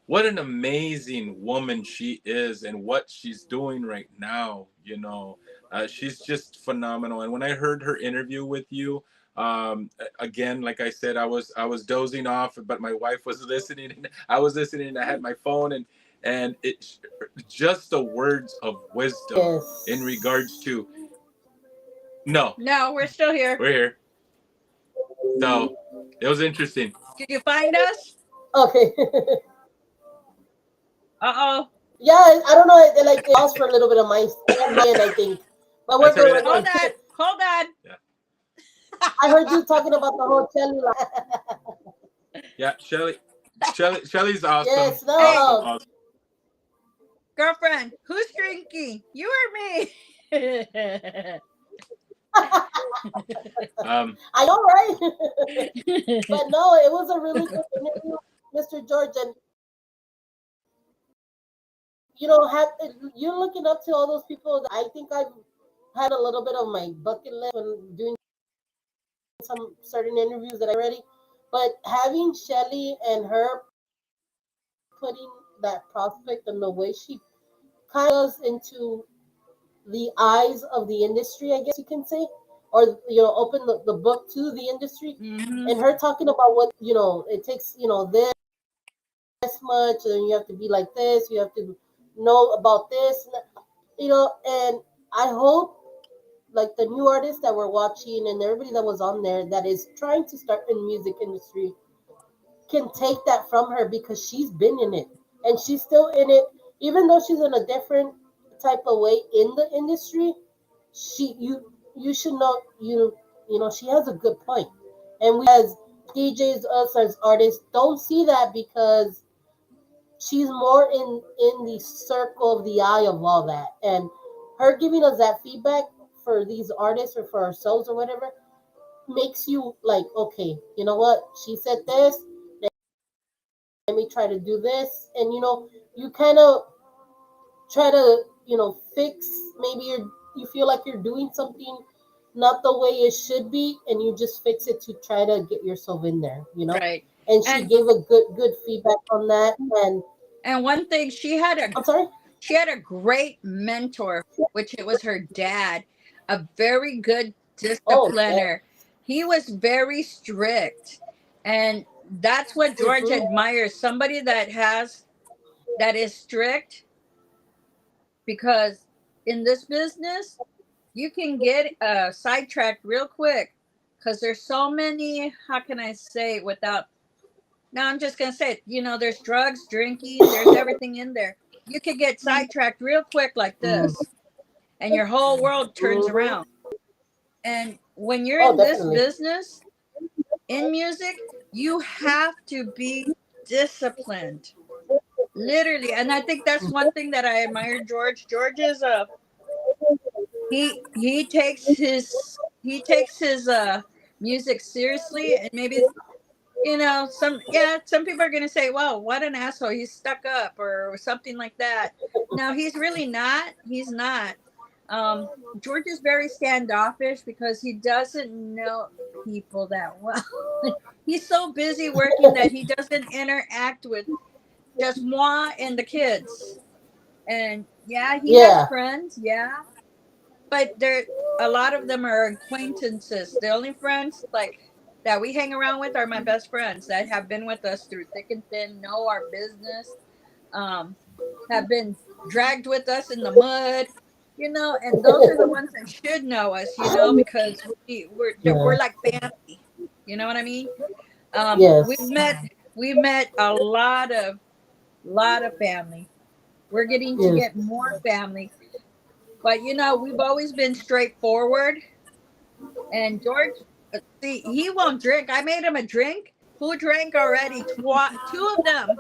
what an amazing woman she is and what she's doing right now, you know. She's just phenomenal. And when I heard her interview with you, again, like I said, I was dozing off, but my wife was listening, and I was listening, and I had my phone, and it just the words of wisdom in regards Yes. to no, No, we're still here. we're here. So it was interesting. Did you find us? Okay. Uh-oh. Yeah, I don't know. Like it paused for a little bit of my end, I think. But we're That's all good. right. We're Hold good. on. Hold on. Yeah, I heard you talking about the hotel. yeah. Shelly's awesome, Yes. Hey, awesome, No. awesome. girlfriend, who's drinking? You or me? Um, I know, right? But no, it was a really good interview, Mr. George, and have you're looking up to all those people. That I think I've had a little bit of my bucket list when doing some certain interviews that I already. But having Shelly and her putting that prospect and the way she kind of goes into the eyes of the industry, I guess you can say, or open the book to the industry, Hmm. and her talking about what it takes, this much, and you have to be like this, you have to know about this, and I hope like the new artists that we're watching and everybody that was on there that is trying to start in music industry can take that from her because she's been in it and she's still in it, even though she's in a different type of way in the industry. You should know, she has a good point, and we as DJs, us as artists, don't see that because she's more in the circle of the eye of all that, and her giving us that feedback for these artists or for ourselves or whatever makes you like, okay, you know what, she said this, let me try to do this, and you kind of try to fix, maybe you feel like you're doing something not the way it should be, and you just fix it to try to get yourself in there, Right. and she And gave a good feedback on that. And and one thing, I'm sorry. she had a great mentor, which it was her dad, a very good Oh yeah. discipliner. He was very strict. And that's what George Hmm. admires, somebody that is strict, because in this business you can get sidetracked real quick because there's so many, how can I say it without, no, I'm just gonna say it, there's drugs, drinking, there's everything in there. You could get sidetracked real quick like this, and your whole world turns Hmm. around. And when you're Oh, in this definitely. business, in music, you have to be disciplined, literally. And I think that's one thing that I admire George. George is a he takes his music seriously, and maybe some people are gonna say, "Well, what an asshole! He's stuck up," or something like that. No, he's really not. He's not. George is very standoffish because he doesn't know people that well. He's so busy working that he doesn't interact with just moi and the kids. And yeah, he has Yeah. friends. Yeah, but there, a lot of them are acquaintances. The only friends like that we hang around with are my best friends that have been with us through thick and thin, know our business, um, have been dragged with us in the mud, and those are the ones that should know us, because we're Yeah. like family. You know what I mean? We've Yes. met we've met a lot of family. We're getting to Yes. get more family, but we've always been straightforward. And George, see, he won't drink. I made him a drink. Who drank already? Two of them.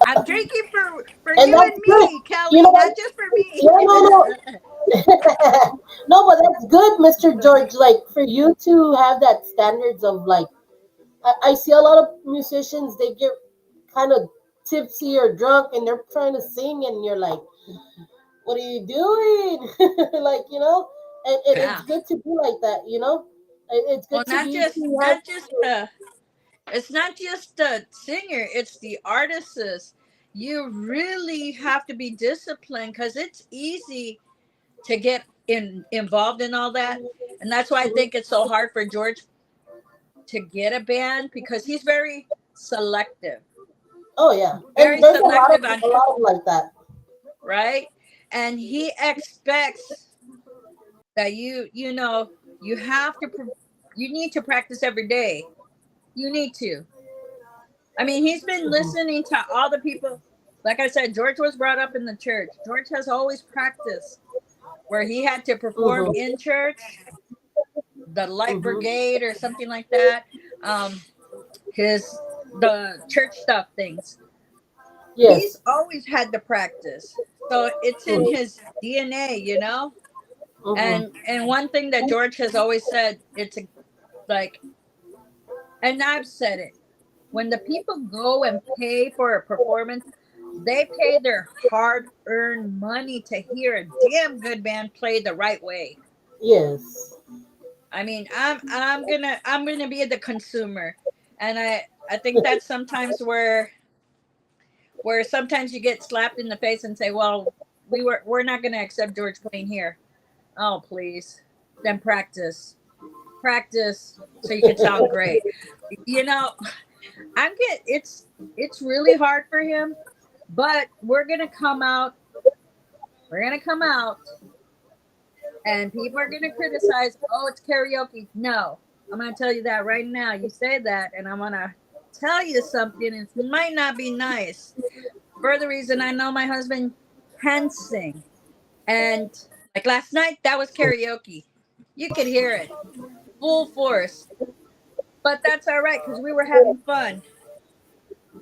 I'm drinking for And you that's and good. me, You Kelly, know not what? just for me. Yeah, no, no. No, but that's good, Mr. George. Like for you to have that standards of like I see a lot of musicians, they get kind of tipsy or drunk and they're trying to sing, and you're like, what are you doing? Like, and it's Yeah. good to be like that, It's Well, good to be to have. it's not just the singer, it's the artists. You really have to be disciplined because it's easy to get involved in all that. And that's why I Mhm. think it's so hard for George to get a band because he's very selective. Oh yeah, and Very there's a lot of selective on, like that. right? And he expects that you have to you need to practice every day. You need to. I mean, he's been Mhm. listening to all the people. Like I said, George was brought up in the church. George has always practiced where he had to perform Mhm. in church, the light Mhm. brigade or something like that. Um, his the church stuff things. He's Yes. always had to practice. So it's in Mhm. his DNA. Mhm. And one thing that George has always said, like, and I've said it, when the people go and pay for a performance, they pay their hard-earned money to hear a damn good band play the right way. Yes. I mean, I'm gonna be the consumer, and I think that's sometimes where sometimes you get slapped in the face and say, well, we're not gonna accept George playing here. Oh please, then practice so you can sound great. You know, it's really hard for him, but we're gonna come out and people are gonna criticize, oh, it's karaoke. No, I'm gonna tell you that right now. You say that and I'm gonna tell you something. It might not be nice. For the reason I know my husband can sing. And like last night, that was karaoke. You could hear it full force. But that's all right because we were having fun.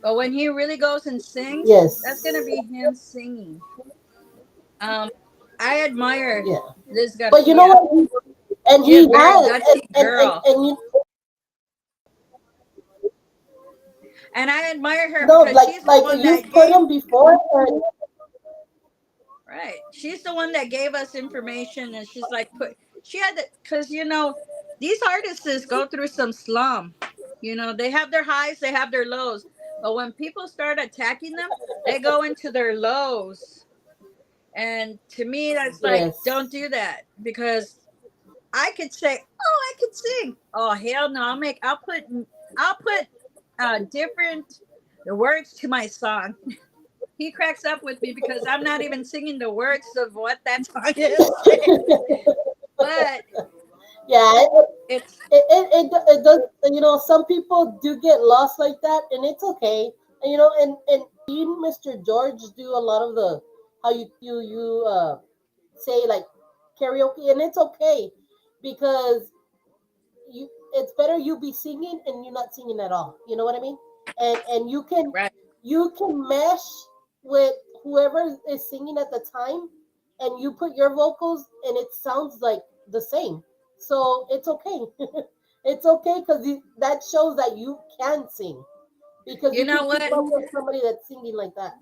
But when he really goes and sings, that's gonna Yes. be him singing. I admire Yeah. Liz But you know Garcia. what? And She's a he very has, gutsy girl, and you and I admire her know, because she's the like one you've that put gave. him before, and Right, she's the one that gave us information, and she's like put. She had because these artists go through some slum. They have their highs, they have their lows, but when people start attacking them, they go into their lows. And to me, that's like, don't yes. do that because I could say, "Oh, I could sing." Oh, hell no! I'll put different the words to my song. He cracks up with me because I'm not even singing the words of what that song is. But Yeah, it's it does. Some people do get lost like that, and it's okay. And seen Mr. George do a lot of the how you say like karaoke, and it's okay because it's better you be singing and you're not singing at all. You know what I mean? And right. you can mesh with whoever is singing at the time, and you put your vocals, and it sounds like the same. So it's okay. It's okay because that shows that you can sing because You you can know keep what? up with somebody that's singing like that.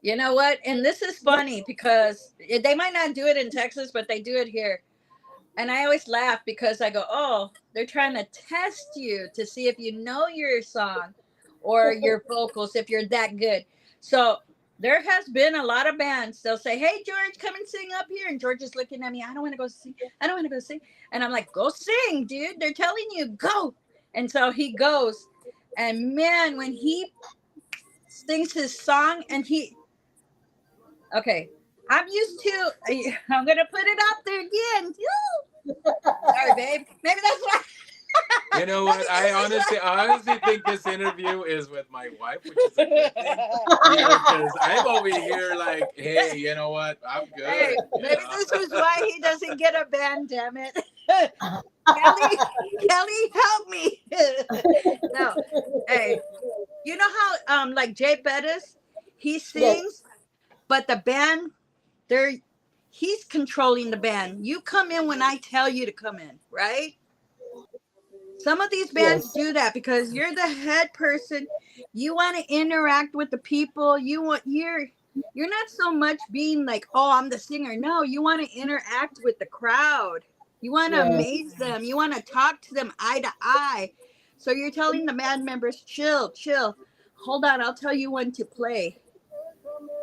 You know what? And this is funny because they might not do it in Texas, but they do it here. And I always laugh because I go, "Oh, they're trying to test you to see if you know your song or your vocals if you're that good." So there has been a lot of bands. They'll say, "Hey, George, come and sing up here," and George is looking at me. I don't want to go sing. I don't want to go sing. And I'm like, "Go sing, dude. They're telling you go." And so he goes, and man, when he sings his song, and okay, I'm used to. I'm gonna put it out there again. Sorry, babe. Maybe that's why. You know Maybe what? this is I honestly think this interview is with my wife, which is a good thing. Because I'm over here like, hey, you know what? I'm hey, good. maybe this is why he doesn't get a band, damn it. Kelly, Kelly, help me. No. Hey, you know how like Jay Bettis, he Yes. sings, but the band, they're he's controlling the band. You come in when I tell you to come in, right? Some of these Yes. bands do that because you're the head person. You want to interact with the people. You're not so much being like, oh, I'm the singer. No, you want to interact with the crowd. You want to Yes. amaze them. You want to talk to them eye to eye. So you're telling the band members, chill, chill. Hold on, I'll tell you when to play.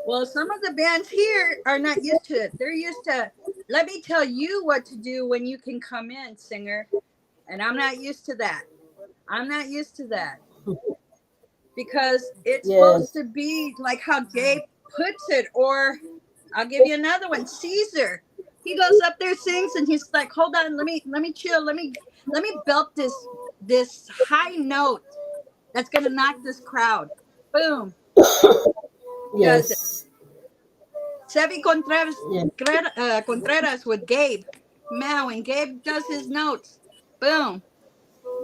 Well, some of the bands here are not used to it. They're used to, let me tell you what to do when you can come in, singer. And I'm not used to that. I'm not used to that because it's supposed Yes. to be like how Gabe puts it. Or I'll give you another one, Caesar. He goes up there, sings, and he's like, "Hold on, let me chill, let me belt this high note that's gonna knock this crowd." Boom, he does it. Yes. Sevi Contreras, Yes. Contreras with Gabe. Man, when Gabe does his notes, boom.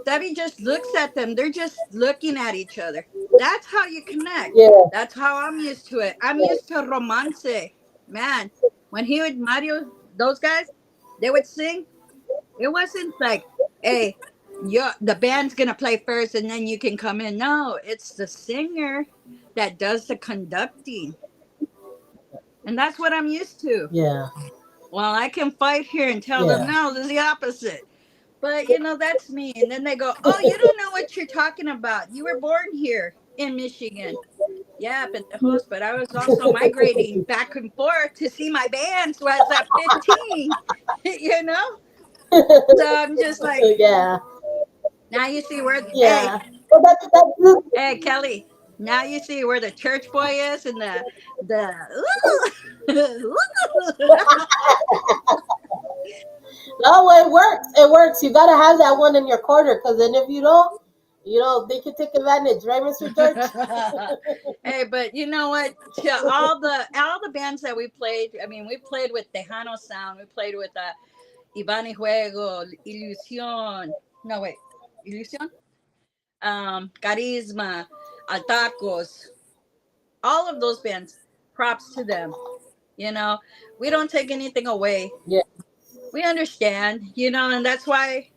Debbie just looks at them. They're just looking at each other. That's how you connect. Yes. That's how I'm used to it. I'm Yes. used to romance. Man, when he would Mario, those guys, they would sing. It wasn't like, hey, the band's gonna play first and then you can come in. No, it's the singer that does the conducting. And that's what I'm used to. Yeah. Well, I can fight here and tell them, Yeah. no, this is the opposite. But that's me. And then they go, "Oh, you don't know what you're talking about. You were born here in Michigan." Yeah, pendejos, but I was also migrating back and forth to see my bands when I was at 15, you know? So I'm just like, Yeah. now you see where, Yeah. Well, that's hey, Kelly, now you see where the church boy is and the, no, it works. It works. You gotta have that one in your corner, because then if you don't, they can take advantage, right, Mr. George? hey, but you know what? To all the bands that we played, I mean, we played with Tejano Sound, we played with Iván y Juego, Ilusión. No, wait, Ilusión, Carisma, Altacos, all of those bands. Props to them. You know, we don't take anything away. Yeah. We understand, and that's why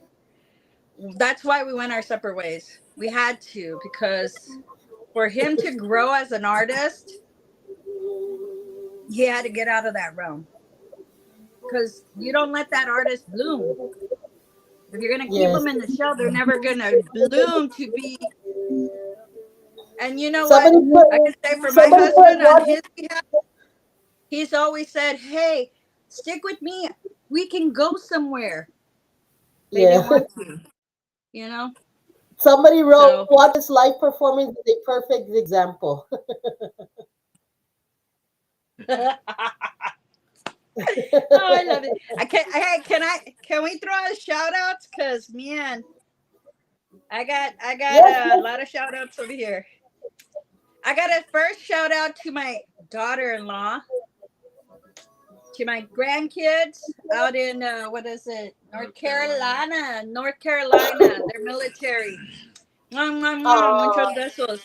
we went our separate ways. We had to, because for him to grow as an artist, he had to get out of that realm. Because you don't let that artist bloom. If you're gonna keep Yes. them in the shell, they're never gonna bloom to be. And you know what? Somebody put I can say for my somebody put husband on one. his behalf, he's always said, "Hey, stick with me. We can go somewhere." They didn't Yeah. want to, you know. Somebody wrote, So, "Watch this live performance is a perfect example." oh, I love it. I can. Hey, can we throw out shout outs? Cause man, I got Yes. a lot of shout outs over here. I got a first shout out to my daughter-in-law, to my grandkids out in what is it, North Carolina. North Carolina. They're military. Mwah, mwah, mwah. Muchos Oh, besos.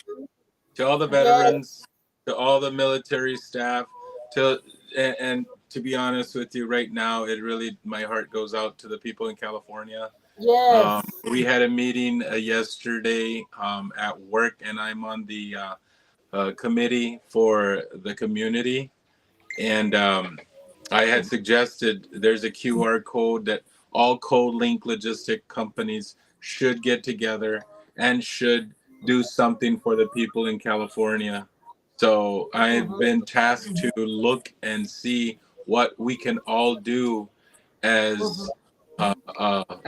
To all the yes. veterans, to all the military staff, to and to be honest with you, right now, it really my heart goes out to the people in California. Yes. We had a meeting yesterday at work, and I'm on the committee for the community. And I had suggested there's a QR code that all code link logistic companies should get together and should do something for the people in California. So I've Mhm. been tasked to look and see what we can all do Mhm. as A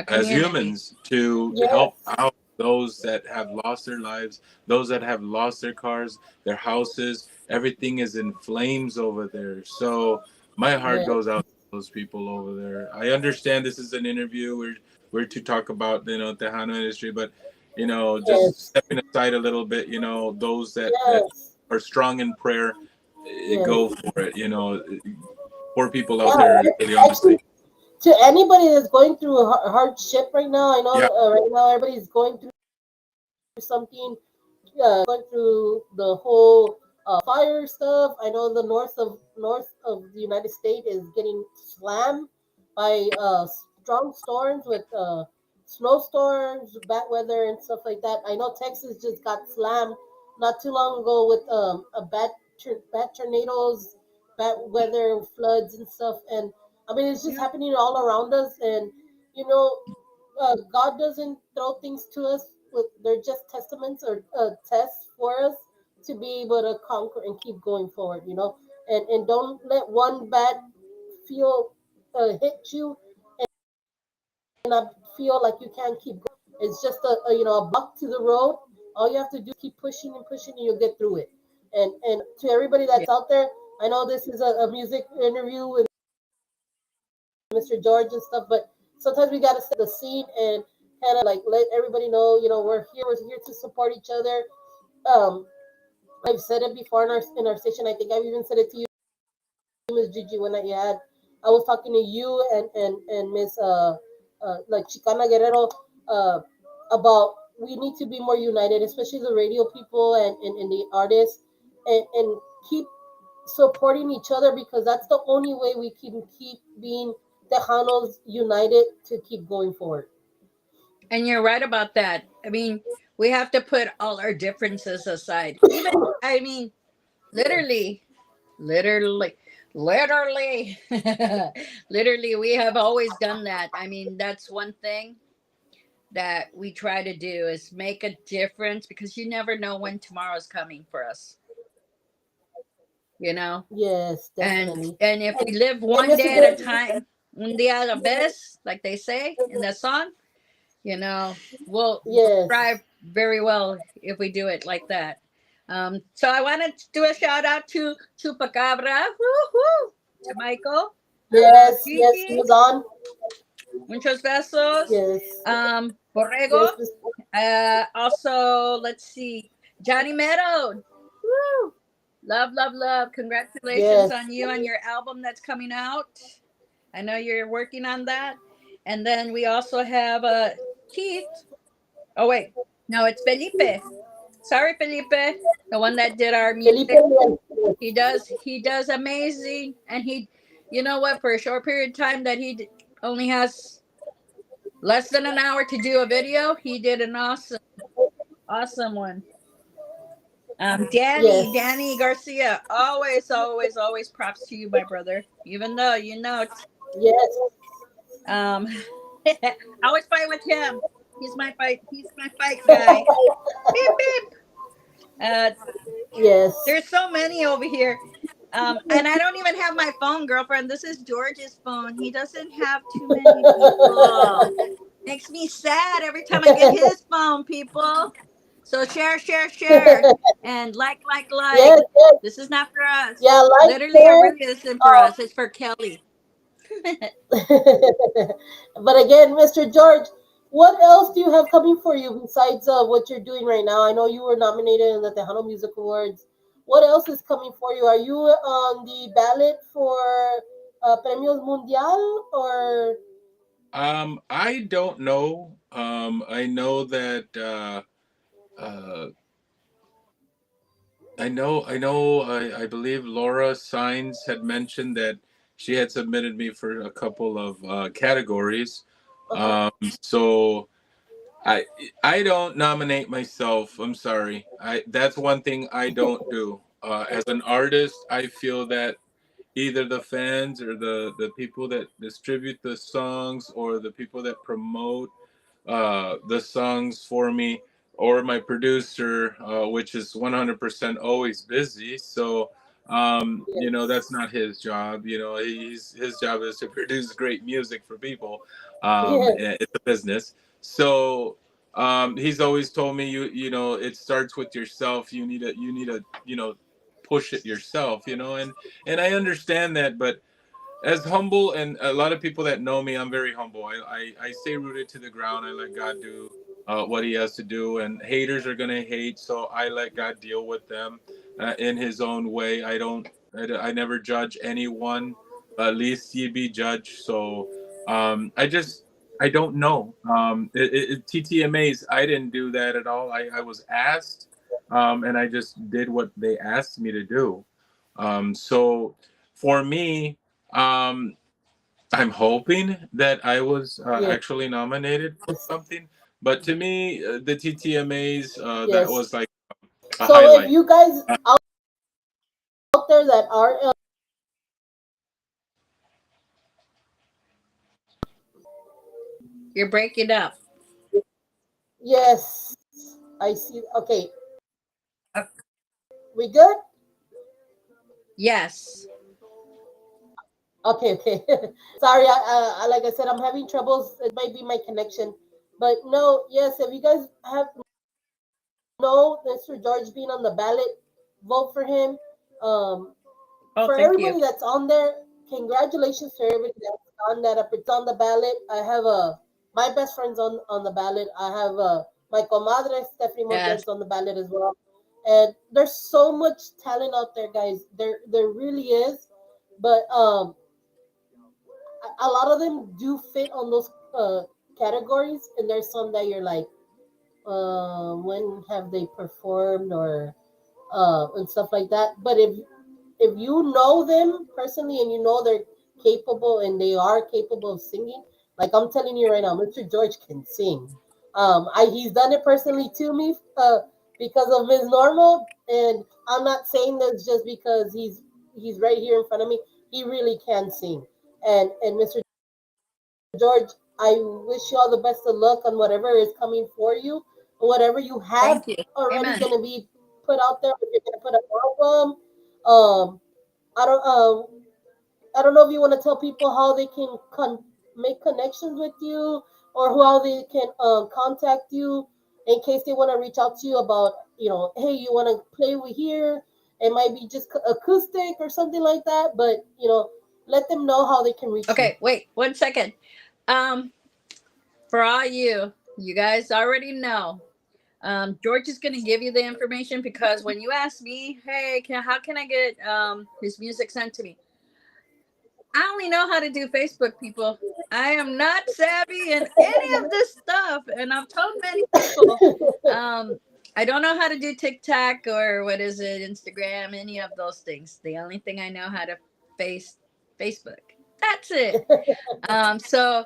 as community. humans to help Yes. out those that have lost their lives, those that have lost their cars, their houses. Everything is in flames over there. So my heart Yes. goes out to those people over there. I understand this is an interview. We're to talk about Tejano industry, but just Yes. stepping aside a little bit. Those that Yes. are strong in prayer, Yes. go for it. Poor people out Yeah. there. Really, honestly, Actually, to anybody that's going through a hardship right now, I know yeah. right now everybody's going through something, going through the whole fire stuff. I know the north of the United States is getting slammed by strong storms with snowstorms, bad weather, and stuff like that. I know Texas just got slammed not too long ago with a bad tornadoes, bad weather, floods, and stuff. And I mean, it's just Yeah. happening all around us. And you know, God doesn't throw things to us. They're just testaments or tests for us to be able to conquer and keep going forward. And don't let one bad feel hit you and I feel like you can't keep going. It's just a block to the road. All you have to do is keep pushing and pushing, and you'll get through it. And to everybody Yeah. that's out there, I know this is a music interview with Mr. George and stuff, but sometimes we gotta set the scene and kind of like let everybody know, we're here. We're here to support each other. Um, I've said it before in our station. I think I've even said it to you, Miss Gigi, when I was talking to you and Miss like Chicana Guerrero uh about we need to be more united, especially the radio people and the artists, and keep supporting each other because that's the only way we can keep being Tejanos united to keep going forward. And you're right about that. I mean, we have to put all our differences aside. Even, I mean, literally, literally, literally, literally, we have always done that. I mean, that's one thing that we try to do is make a difference because you never know when tomorrow's coming for us, you know? Yes, And definitely. and if we live And one Mr. day at a George, time, un día a la vez, like they say in the song, you know, we'll yes, thrive very well if we do it like that. So I wanted to do a shout out to Chupacabra, woo-hoo, to Michael, yes, yes, he Gigi, was on. muchos besos, Yes, Borrego, yes, also let's see, Johnny Meadow, woo, love, love, love. Congratulations yes. on you and your album that's coming out. I know you're working on that. And then we also have Keith. Oh wait, no, it's Felipe. Sorry, Felipe, the one that did our Felipe, music. yes, He does amazing, and you know what? For a short period of time that only has less than an hour to do a video, he did an awesome, awesome one. Danny yes, Garcia, always, always, always props to you, my brother. Even though yes, um, I always fight with him. He's my fight. He's my fight guy. Beep beep. Uh, yes. there's so many over here. And I don't even have my phone, girlfriend. This is George's phone. He doesn't have too many people. Makes me sad every time I get his phone, people. So share, share, share, and like, like. Yes, yes, This is not for us. yeah, like Literally, it there. really isn't for us. It's for Kelly. But again, Mr. George, what else do you have coming for you besides what you're doing right now? I know you were nominated in the Tejano Music Awards. What else is coming for you? Are you on the ballot for Premios Mundial or I don't know. I know that uh, I believe Laura Sines had mentioned that she had submitted me for a couple of categories. okay? So I I don't nominate myself. I'm sorry. I That's one thing I don't do. As an artist, I feel that either the fans or the people that distribute the songs or the people that promote the songs for me or my producer, which is 100% always busy. So, that's Yes, not his job. His job is to produce great music for people. yes, And it's a business. So, he's always told me, it starts with yourself. You need to, push it yourself, and I understand that, but as humble and a lot of people that know me, I'm very humble. I stay rooted to the ground. I let God do what He has to do, and haters are gonna hate, so I let God deal with them in His own way. I never judge anyone. At least ye be judged. So I don't know. TTMAs, I didn't do that at all. I was asked, and I just did what they asked me to do. So for me, um, I'm hoping that I was Yes, actually nominated for something, but to me, the TTMAs that yes. was like a So if highlight. you guys out there that are You're breaking up. yes, I see. Okay, Uh, we good? yes. Okay, okay. Sorry, like I said, I'm having troubles. It might be my connection, but no, yes. If you guys have know Mr. George being on the ballot, vote for him. Um, Oh, for thank you. everybody that's on there, congratulations to everybody that's on that. If it's on the ballot, I have my best friends on the ballot. I have my comadre Stephanie Yes. Morgan's on the ballot as well. And there's so much talent out there, guys. There really is. But a lot of them do fit on those categories, and there's some that you're like, when have they performed or and stuff like that. But if you know them personally and you know they're capable and they are capable of singing, like I'm telling you right now, Mr. George can sing. He's done it personally to me because of his normal, and I'm not saying this just because he's right here in front of me. He really can sing, and Mr. George, I wish you all the best of luck on whatever is coming for you, whatever you have Thank you. already Amen. going to be put out there. If you're going to put an album, um, I don't, I don't know if you want to tell people how they can make connections with you, or how they can contact you in case they want to reach out to you about, hey, you want to play with here. It might be just acoustic or something like that, but let them know how they can reach you. Okay, wait 1 second. Um, for all you guys already know. George is gonna give you the information because when you ask me, hey, how can I get his music sent to me? I only know how to do Facebook, people. I am not savvy in any of this stuff, and I've told many people. Um, I don't know how to do TikTok or what is it, Instagram, any of those things. The only thing I know how to face Facebook. That's it. So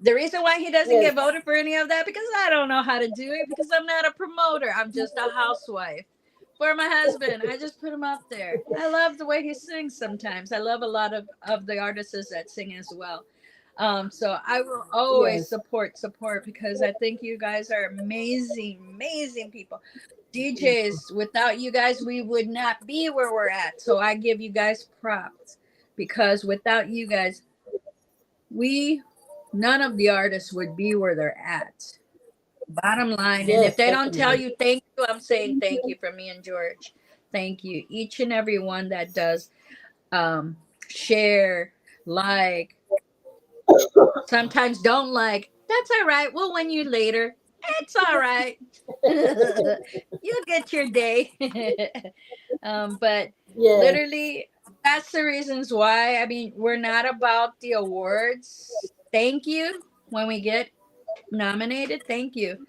the reason why he doesn't Yes, get voted for any of that because I don't know how to do it because I'm not a promoter. I'm just a housewife. For my husband, I just put him up there. I love the way he sings sometimes. I love a lot of the artists that sing as well. So I will always yes. support because I think you guys are amazing people. DJs, without you guys, we would not be where we're at. So I give you guys props because without you guys, we none of the artists would be where they're at. Bottom line. And if Yes, they don't tell definitely. you thank you, I'm saying thank you from me and George. Thank you. Each and every one that does um share, like, sometimes don't like. That's all right. We'll win you later. It's all right. You'll get your day. But Yes, literally, that's the reasons why. I mean, we're not about the awards. Thank you when we get nominated. Thank you.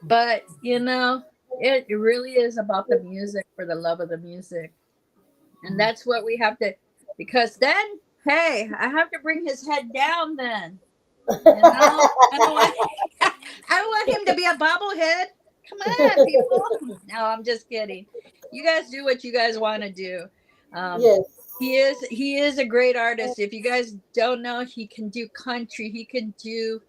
But it really is about the music for the love of the music. And that's what we have to, because then, hey, I have to bring his head down then. I don't want I want him to be a bobblehead. Come on, people. No, I'm just kidding. You guys do what you guys want to do. Um, yes. he is a great artist. If you guys don't know, he can do country. He can do,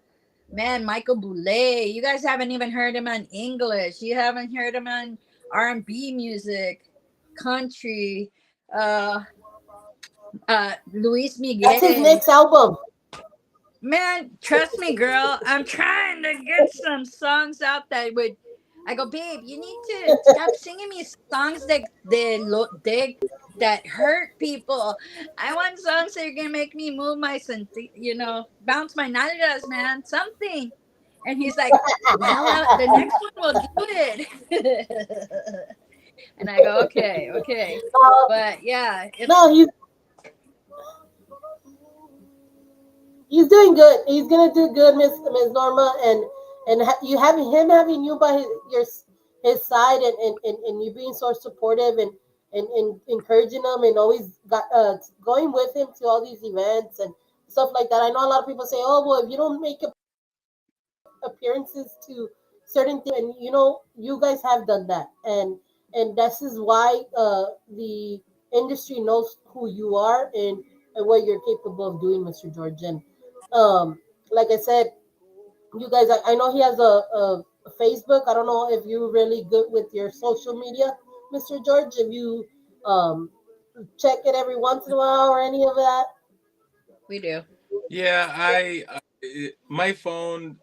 man, Michael Bublé. You guys haven't even heard him on English. You haven't heard him on R&B music, country. Uh, Luis That's his Miguel. next album. Man, trust me, girl. I'm trying to get some songs out that would. I go, babe. You need to stop singing me songs that hurt people. I want songs that are gonna make me move my bounce my nalgas, man. Something. And he's like, well, the next one will do it. And I go, okay, okay. Uh, But yeah, if no, he's doing good. He's gonna do good, Miss Norma, and you having you by his side, and you being so supportive and encouraging him, and always going with him to all these events, and stuff like that. I know a lot of people say, "Oh, well, if you don't make appearances to certain things," and you guys have done that, and this is why the industry knows who you are and what you're capable of doing, Mr. George. And like I said, you guys, I know he has a Facebook. I don't know if you're really good with your social media, Mr. George. If you um, check it every once in a while or any of that. We do. Yeah, my phone.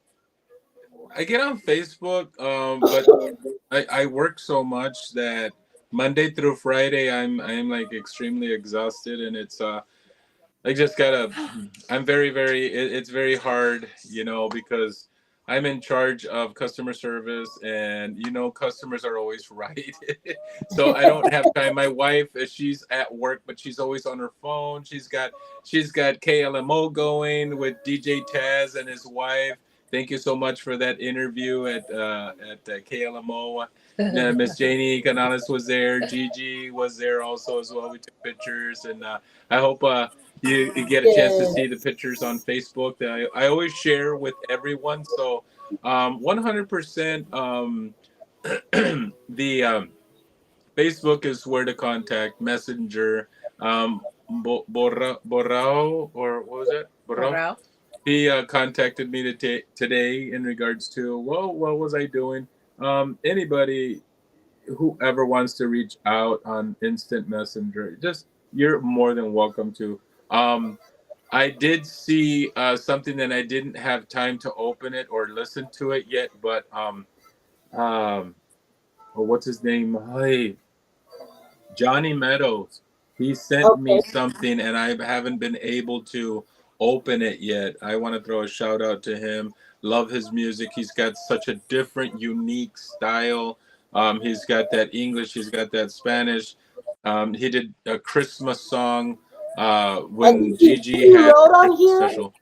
I get on Facebook, but I work so much that Monday through Friday I'm like extremely exhausted, and I just gotta. I'm very. It's very hard, because I'm in charge of customer service, and customers are always right. So I don't have time. My wife, she's at work, but she's always on her phone. She's got KLMO going with DJ Taz and his wife. Thank you so much for that interview at KLMO. Miss Janie Canales was there. Gigi was there also as well. We took pictures, and I hope you get a chance to see the Yes. pictures on Facebook that I always share with everyone. So 100% the Facebook is where to contact. Messenger. Borrao, or what was it? Borrao? Corral. He contacted me today in regards to, well, what was I doing? Anybody, whoever wants to reach out on instant messenger, just you're more than welcome to. I did see something that I didn't have time to open it or listen to it yet, but um oh, what's his name? Hey, Johnny Meadows. He sent me Okay. something and I haven't been able to open it yet. I want to throw a shout out to him. Love his music. He's got such a different, unique style. He's got that English, he's got that Spanish. He did a Christmas song And when Gigi he had wrote her on here. special.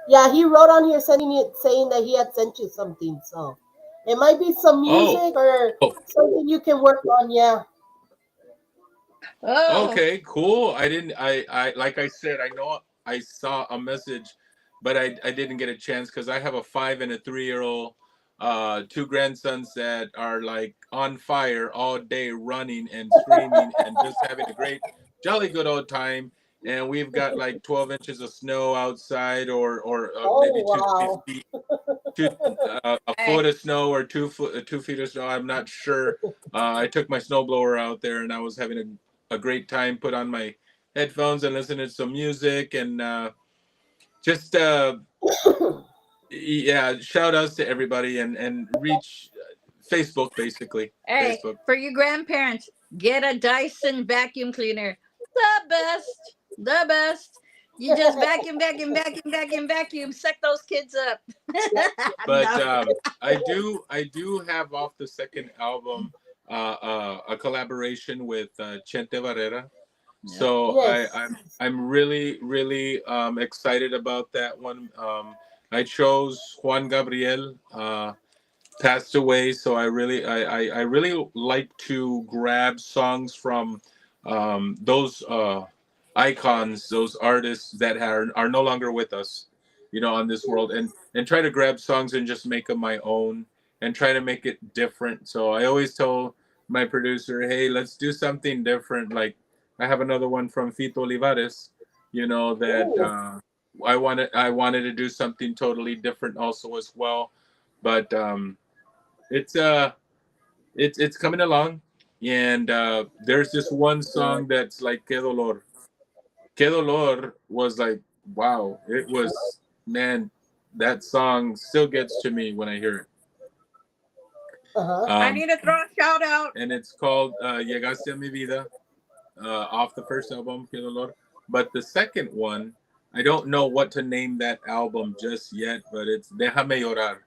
Yeah, he wrote on here sending it saying that he had sent you something. So it might be some Oh, music or oh, something you can work on. Yeah. Oh, okay, cool. I didn't. Like I said, I know I saw a message, but I didn't get a chance because I have a 5 and a 3-year-old, two grandsons that are like on fire all day, running and screaming and just having a great, jolly good old time. And we've got like 12 inches of snow outside, or Oh maybe 2 wow. feet, two a hey. foot of snow or 2 feet of snow. I'm not sure. I took my snowblower out there and I was having a great time. Put on my headphones and listen to some music and just yeah. Shout outs to everybody and reach Facebook basically. Hey, Facebook. for you grandparents, get a Dyson vacuum cleaner. The best. The best. You just vacuum, vacuum, vacuum, vacuum, vacuum. Suck those kids up. But No. I do have off the second album a collaboration with Chente Barrera. Yep. So Yes. I'm really excited about that one. I chose Juan Gabriel. Passed away, so I really like to grab songs from those icons, those artists that are no longer with us, on this world, and try to grab songs and just make them my own and try to make it different. So I always tell my producer, hey, let's do something different. Like I have another one from Fito Olivares, that Ooh. I wanted to do something totally different also as well, but it's it's coming along, and there's this one song that's like Que Dolor. Que Dolor was like, wow, it was, man, that song still gets to me when I hear it. Uh huh. I Um, need to throw a shout out. and it's called Llegaste a mi vida, off the first album, Que Dolor. But the second one, I don't know what to name that album just yet, but it's Déjame Llorar.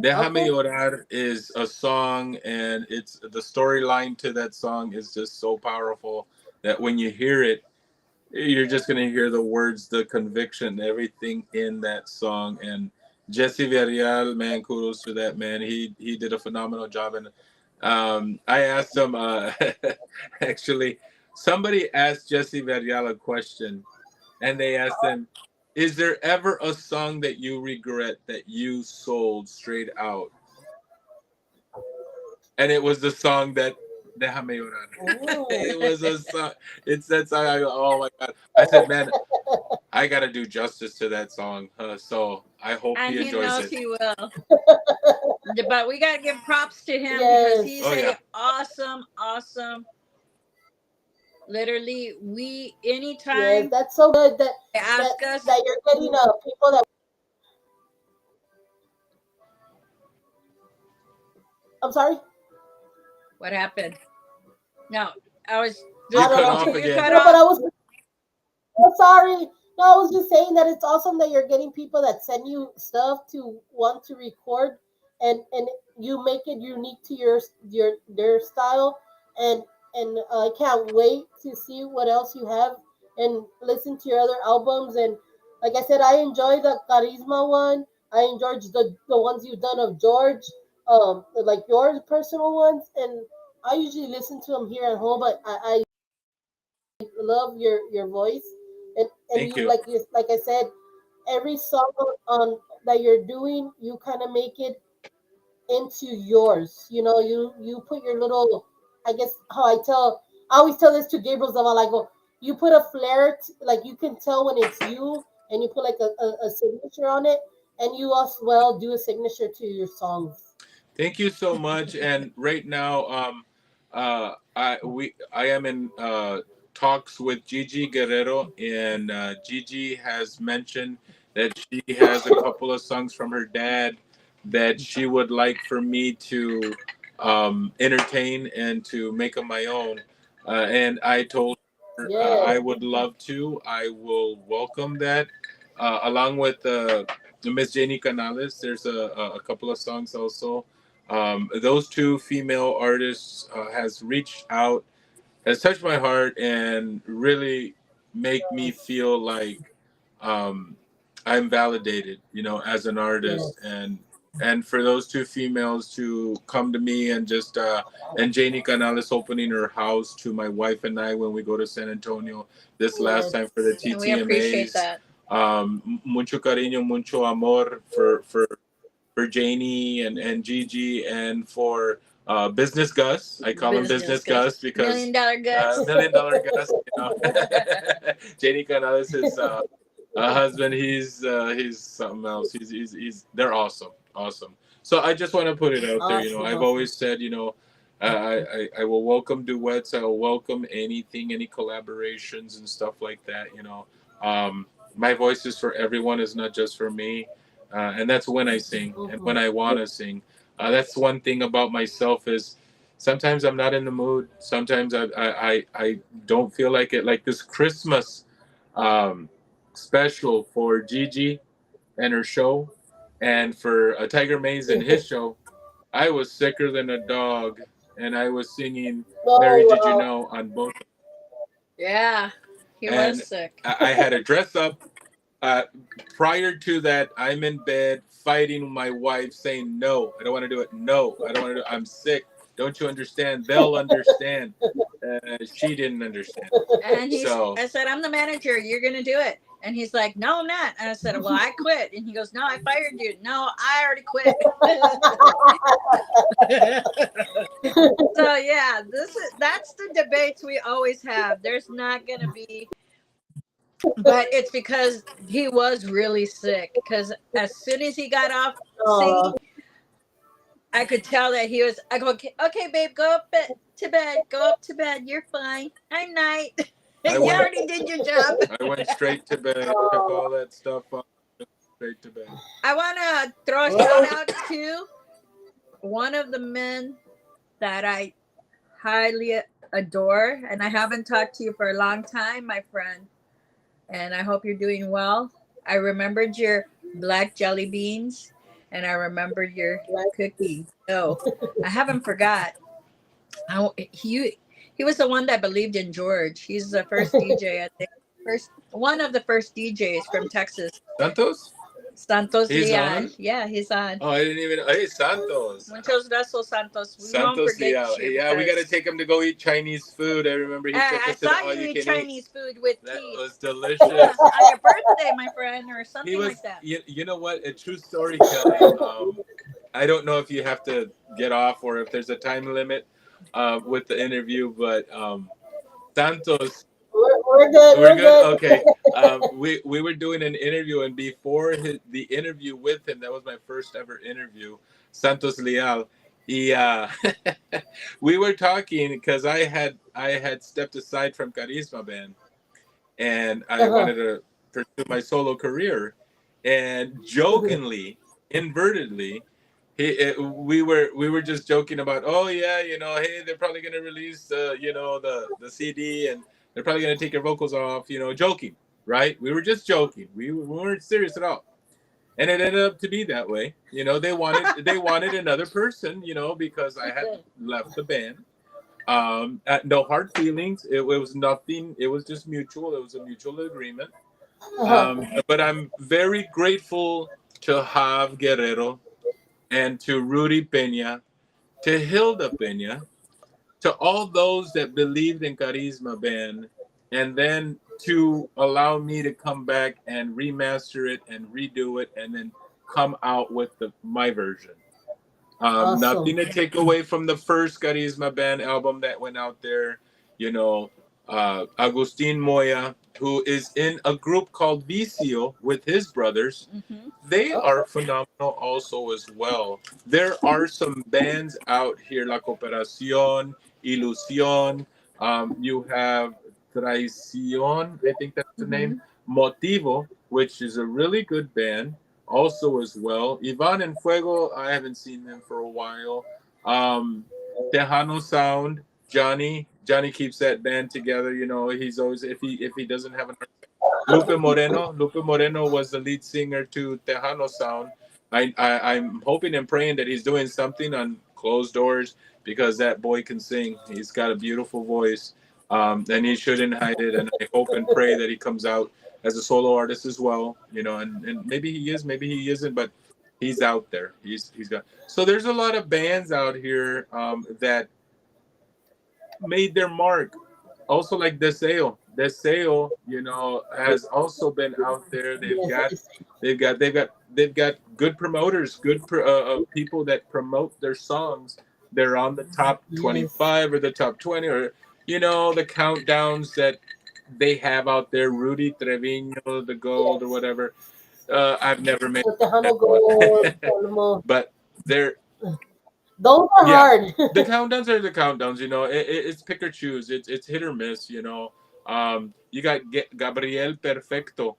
Déjame Okay. Llorar is a song, and it's the storyline to that song is just so powerful that when you hear it, you're just gonna hear the words, the conviction, everything in that song. And Jesse Villarreal, man, kudos to that man. He did a phenomenal job. And I asked him, actually, somebody asked Jesse Villarreal a question. and they asked them, "Is there ever a song that you regret that you sold straight out?" And it was the song that Déjame Llorar. Ooh. It was a song. It's that song. I go, oh my god! I said, man, I gotta do justice to that song. So I hope And he he enjoys knows it. he will. But we gotta give props to him because Yes. he's Oh yeah, a awesome. Literally, we Yes, anytime that's so good that they that ask us that you're getting people that. I'm sorry. what happened. No, I was I you just don't cut did know. off you again. cut No, but off? I was. Oh, sorry. No, I was just saying that it's awesome that you're getting people that send you stuff to want to record, and you make it unique to your their style, and I can't wait to see what else you have and listen to your other albums. And like I said, I enjoy the Charisma one. I enjoyed the ones you've done of George, like your personal ones, and I usually listen to them here at home, but I love your voice, and Thank you you. like I said, every song on that you're doing, you kind of make it into yours. You put your little, I guess how I always tell this to Gabriel Zaval. I go, you put a flair, like you can tell when it's you, and you put like a signature on it, and you as well do a signature to your songs. Thank you so much. And right now, I am in talks with Gigi Guerrero, and Gigi has mentioned that she has a couple of songs from her dad that she would like for me to entertain and to make of my own. And I told her I Yes, would love to. I will welcome that, along with Miss Janie Canales. There's a couple of songs also. Those two female artists has reached out, has touched my heart, and really make me feel like um, I'm validated, as an artist. yes, And for those two females to come to me and just and Janie Canales opening her house to my wife and I when we go to San Antonio this last time for the yes, And we appreciate TTMAs. that. Mucho cariño, mucho amor for Janie and Gigi, and for Business Gus. I call him Business Business Gus. Gus because $1 million Gus. $1 million Gus. Janie Canales, his husband, he's something else. They're awesome, awesome. So I just want to put it out there. awesome, I've awesome. always said, I will welcome duets. I will welcome anything, any collaborations and stuff like that. My voice is for everyone. It's not just for me, and that's when I sing and when Hmm. I want to sing. That's one thing about myself is sometimes I'm not in the mood. Sometimes I don't feel like it. Like this Christmas um, special for Gigi and her show, and for Tiger Mays and his show, I was sicker than a dog, and I was singing "Mary, Oh Did You wow. Know" on both, Yeah, he was and sick. I had to dress up. Uh, Prior to that, I'm in bed fighting my wife, saying, "No, I don't want to do it. No, I don't want to do it. I'm sick. Don't you understand? They'll understand." She didn't understand. And So I said, I'm the manager. You're going to do it. And he's like, no, I'm not. And I said, well, I quit. And he goes, no, I fired you. No, I already quit. So yeah, that's the debates we always have. There's not going to be, but it's because he was really sick. Because as soon as he got off Oh, singing, I could tell that he was. I go, okay, babe, go up to bed. Go up to bed. You're fine. I'm night. I You went, already did your job. I went straight to bed, took all that stuff off, straight to bed. I want to throw a shout well, out to one of the men that I highly adore, and I haven't talked to you for a long time, my friend. And I hope you're doing well. I remembered your black jelly beans, and I remembered your like, cookie. So I haven't forgot. He was the one that believed in George. He's the first DJ, I think, first one of the first DJs from Texas. Santos? Santos He's Leal. on? Yeah, he's on. Oh, I didn't even. Hey, Santos. Muchos gracios, Santos. We won't Santos forget Leal. you Yeah, we got to because take him to go eat Chinese food. I remember he took I us to the saw all you you eat can eat. Chinese food with That tea. was Yeah, delicious. on your birthday, my friend, or He something was, like that. you know what? A true story, Kelly. I don't know if you have to get off or if there's a time limit with the interview, but Santos, We're good. we're We're good. good. Okay. We were doing an interview, and before the interview with him, that was my first ever interview. Santos Leal. He, we were talking because I had stepped aside from Carisma Band, and I Uh-huh. wanted to pursue my solo career. And jokingly, invertedly, we were just joking about, oh yeah, hey, they're probably gonna release the CD, and they're probably gonna take your vocals off, joking, right? We were just joking. We weren't serious at all. And it ended up to be that way. They wanted another person, because I had left the band. No hard feelings. It was nothing. It was just mutual. It was a mutual agreement. Uh-huh. But I'm very grateful to have Guerrero and to Rudy Peña, to Hilda Peña, to all those that believed in Carisma Band, and then to allow me to come back and remaster it and redo it, and then come out with my version. Awesome. Nothing to take away from the first Carisma Band album that went out there. You know, Agustin Moya, who is in a group called Vicio with his brothers, Mm-hmm. they Okay. are phenomenal also as well. There are some bands out here, La Cooperación, Ilusión. You have Traición, I think that's the name. Mm-hmm. Motivo, which is a really good band also as well. Ivan and Fuego, I haven't seen them for a while. Tejano Sound, Johnny keeps that band together. He's always, if he doesn't have an Lupe Moreno was the lead singer to Tejano Sound. I'm hoping and praying that he's doing something on closed doors, because that boy can sing. He's got a beautiful voice, and he shouldn't hide it. And I hope and pray that he comes out as a solo artist as well. And maybe he is, maybe he isn't, but he's out there. He's got. So there's a lot of bands out here that made their mark. Also, like Deseo, has also been out there. They've Yes, got, yes. they've got good promoters, people that promote their songs. They're on the top Yes. 25 or the top 20, or the countdowns that they have out there. Rudy Trevino, the Gold or Yes. whatever. I've never made The that Tejano one, Gold, Telmo. but they're Those are yeah, hard. the countdowns are the countdowns. It's pick or choose. It's hit or miss. You got Gabriel Perfecto,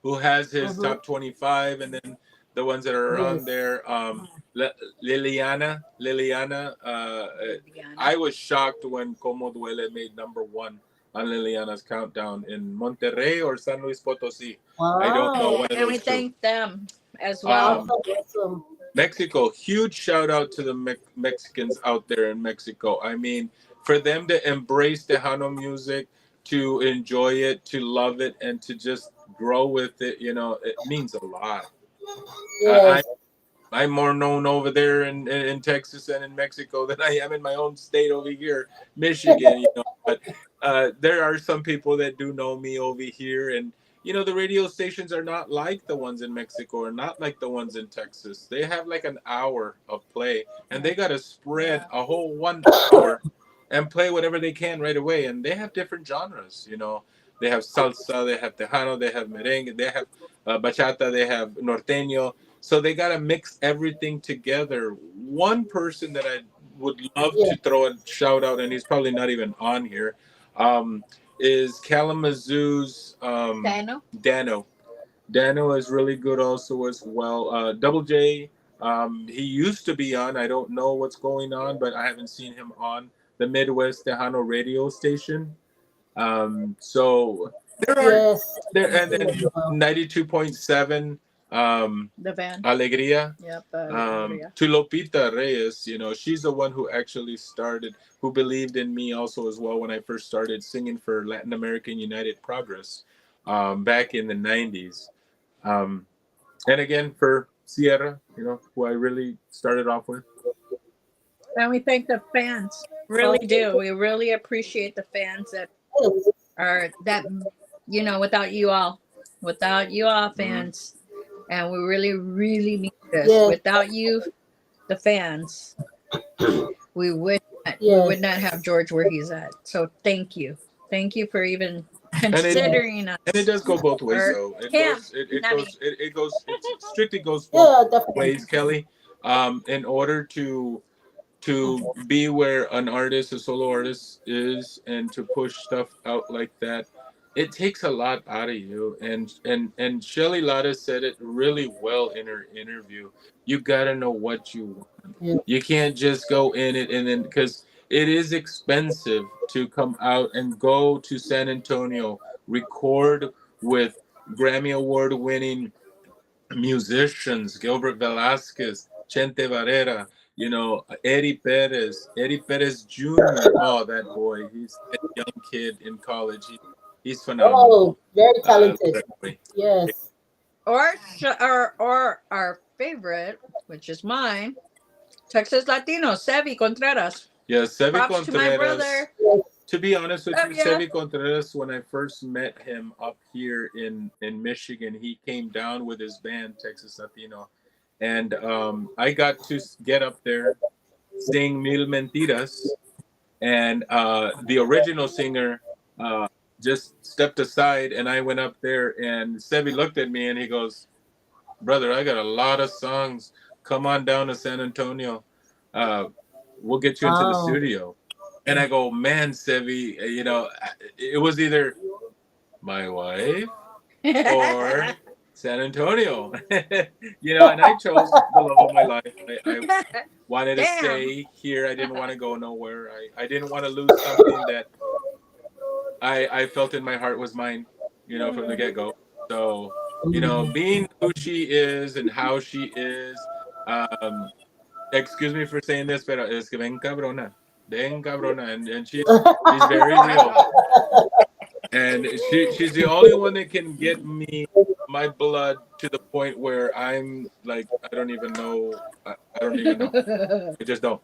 who has his Mm-hmm. top 25, and then the ones that are on Yes. there. Liliana. Diana. I was shocked when Como Duele made number one on Liliana's countdown in Monterrey or San Luis Potosí. I don't know, Wow. one of And we those two. thank them as well. Um, Awesome. Awesome. Mexico, huge shout out to the Mexicans out there in Mexico. I mean, for them to embrace Tejano music, to enjoy it, to love it, and to just grow with it, it means a lot. I, Yes. I'm more known over there in Texas and in Mexico than I am in my own state over here, Michigan. But there are some people that do know me over here, and the radio stations are not like the ones in Mexico, or not like the ones in Texas. They have like an hour of play, and Yeah. they got to spread Yeah. a whole 1 hour and play whatever they can right away. And they have different genres. They have salsa, they have tejano, they have merengue, they have bachata, they have norteño, so they got to mix everything together. One person that I would love to Yes. throw a shout out, and he's probably not even on here, um, is Kalamazoo's Dano. Dano. Dano is really good also as well. Double J, he used to be on. I don't know what's going on, but I haven't seen him on the Midwest Tejano radio station. So there are Yes. there, I've and seen it then as well. 92.7 The van. Alegria. Yep. To Lopita Reyes, she's the one who actually started, who believed in me also as well when I first started singing for Latin American United Progress back in the 90s. Um, And again for Sierra, who I really started off with. And we thank the fans. Really do. We really appreciate the fans that Yes, are that without you all Mhm. fans, and we really really mean this. yes, Without you, the fans, we would not have yes. George where he's at. So thank you for even And it considering and it us does go both ways, or though. It him, goes it, it not goes me. it goes it strictly goes both Yeah, definitely. ways, Kelly. In order to be where an artist, a solo artist is, and to push stuff out like that, it takes a lot out of you. And Shelly Latta said it really well in her interview. You got to know what you want. Yeah. You can't just go in it and then, because it is expensive to come out and go to San Antonio, record with Grammy Award winning musicians, Gilbert Velasquez, Chente Barrera, Eddie Perez Jr. Oh, that boy, he's a young kid in college. He's phenomenal. Oh, very I love talented. that boy. Yes. Or our favorite, which is mine, Texas Latino, Sevi Contreras. Yeah, Sevi Props to my Contreras. brother. Yes. To be honest with you, Love ya. Sevi Contreras, when I first met him up here in Michigan, he came down with his band, Texas Latino. And I got to get up there, sing Mil Mentiras, and the original singer uh, just stepped aside, and I went up there, and Sebi looked at me, and he goes, "Brother, I got a lot of songs. Come on down to San Antonio. Uh, we'll get you into the Wow. studio." And I go, "Man, Sebi, it was either my wife or San Antonio." And I chose the love of my life. I wanted to Damn. stay here. I didn't want to go nowhere. I didn't want to lose something that I felt in my heart was mine, from the get go. So, Mhm. being who she is and how she is, um, excuse me for saying this, pero es que ven cabrona, and she's very real, and she's the only one that can get me my blood to the point where I'm like I don't even know, I don't even know, I just don't.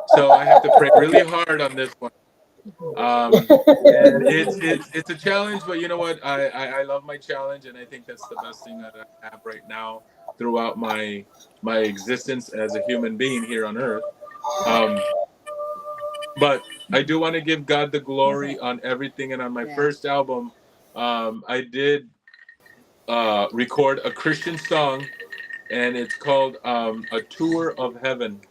So I have to pray really hard on this one. And it's a challenge, but you know what? I love my challenge, and I think that's the best thing that I have right now throughout my existence as a human being here on Earth. Um, but I do want to give God the glory on everything. And on my Yeah. first album, I did record a Christian song, and it's called "A Tour of Heaven."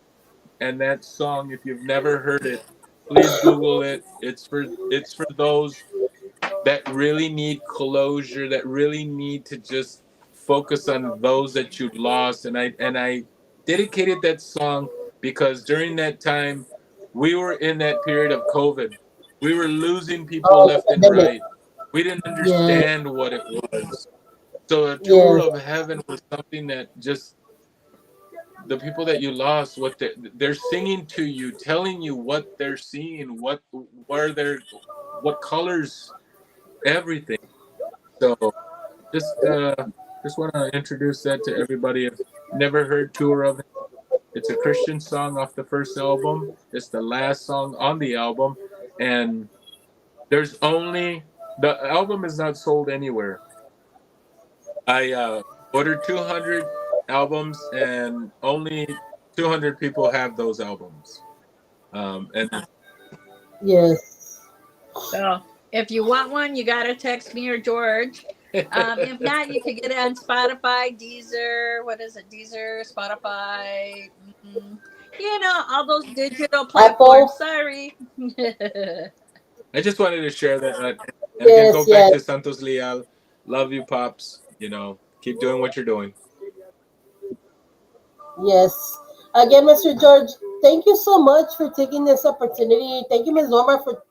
And that song, if you've never heard it, please Google it. It's for those that really need closure, that really need to just focus on those that you lost. And I dedicated that song because during that time we were in that period of COVID. We were losing people Oh, left and pandemic. right. We didn't Yes. understand what it was. So a tour Yes. of heaven was something that just the people that you lost, what they're singing to you, telling you what they're seeing, where they're, what colors, everything. So just uh, just want to introduce that to everybody. If never heard Tour of It, it's a Christian song off the first album. It's the last song on the album, and there's only the album is not sold anywhere. I ordered 200 albums, and only 200 people have those albums. And Yes. So if you want one, you gotta text me or George. If not, you could get it on Spotify, Deezer. What is it? Deezer, Spotify. All those digital platforms. Apple. Sorry. I just wanted to share that. And again, Yes. go back Yes. to Santos Leal. Love you, pops. Keep doing what you're doing. Yes. Again, Mr. George, thank you so much for taking this opportunity. Thank you, Ms. Norma, for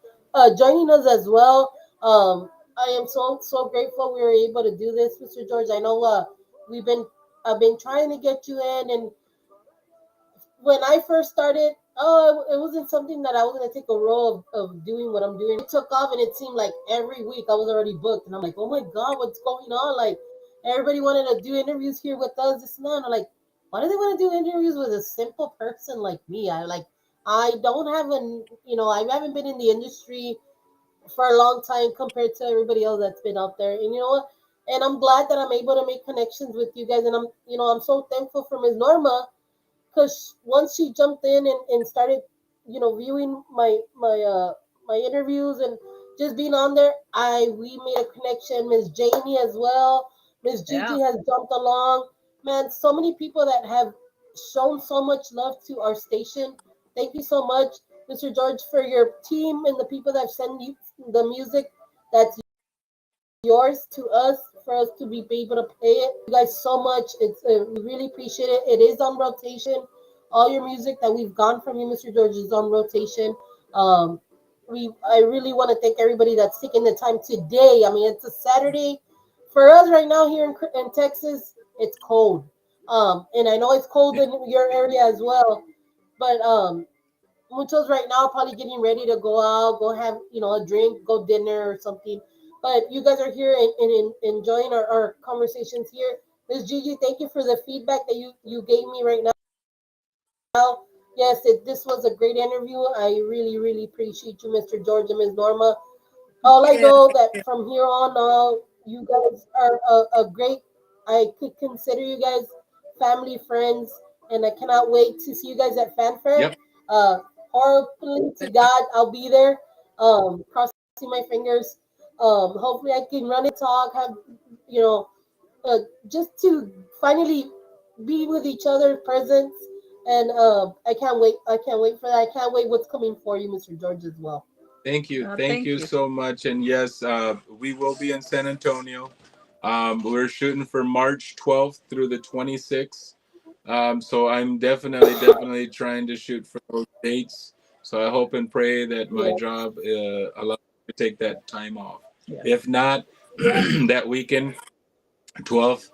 joining us as well. I am so grateful we were able to do this, Mr. George. I know we've been I've been trying to get you in, and when I first started, oh, it wasn't something that I was gonna take a role of doing what I'm doing. It took off, and it seemed like every week I was already booked, and I'm like, oh my god, what's going on? Like, Everybody wanted to do interviews here with us. This and that. And I'm like, why do they want to do interviews with a simple person like me? I don't have an, I haven't been in the industry for a long time compared to everybody else that's been out there. And you know what? And I'm glad that I'm able to make connections with you guys. And I'm so thankful for Ms. Norma because once she jumped in and started, viewing my interviews and just being on there, we made a connection. Miss Janie as well. Miss Yeah. Gigi has jumped along. Man, so many people that have shown so much love to our station. Thank you so much, Mr. George, for your team and the people that send you the music that's yours to us for us to be able to play it. You guys so much. We really appreciate it. It is on rotation. All your music that we've gone from you, Mr. George, is on rotation. Um, I really want to thank everybody that's taking the time today. I mean, it's a Saturday for us right now here in Texas. It's cold, and I know it's cold in your area as well. But muchos right now probably getting ready to go out, go have a drink, go dinner or something. But you guys are here and enjoying our conversations here. Ms. Gigi, thank you for the feedback that you gave me right now. Yes, this was a great interview. I really, really appreciate you, Mr. George and Ms. Norma. All I Yeah. know that from here on, you guys are a great. I could consider you guys family, friends, and I cannot wait to see you guys at Fanfare. Yep. Uh, hopefully to God, I'll be there. Crossing my fingers. Hopefully I can run and talk. Have you know, just to finally be with each other, presence, and I can't wait. I can't wait for that. I can't wait what's coming for you, Mr. George, as well. Thank you. Thank Thank you you. so much. And yes, we will be in San Antonio. We're shooting for March 12th through the 26th. So I'm definitely trying to shoot for those dates. So I hope and pray that my Yeah. job allows me to take that time off. Yes. If not, that weekend, 12th,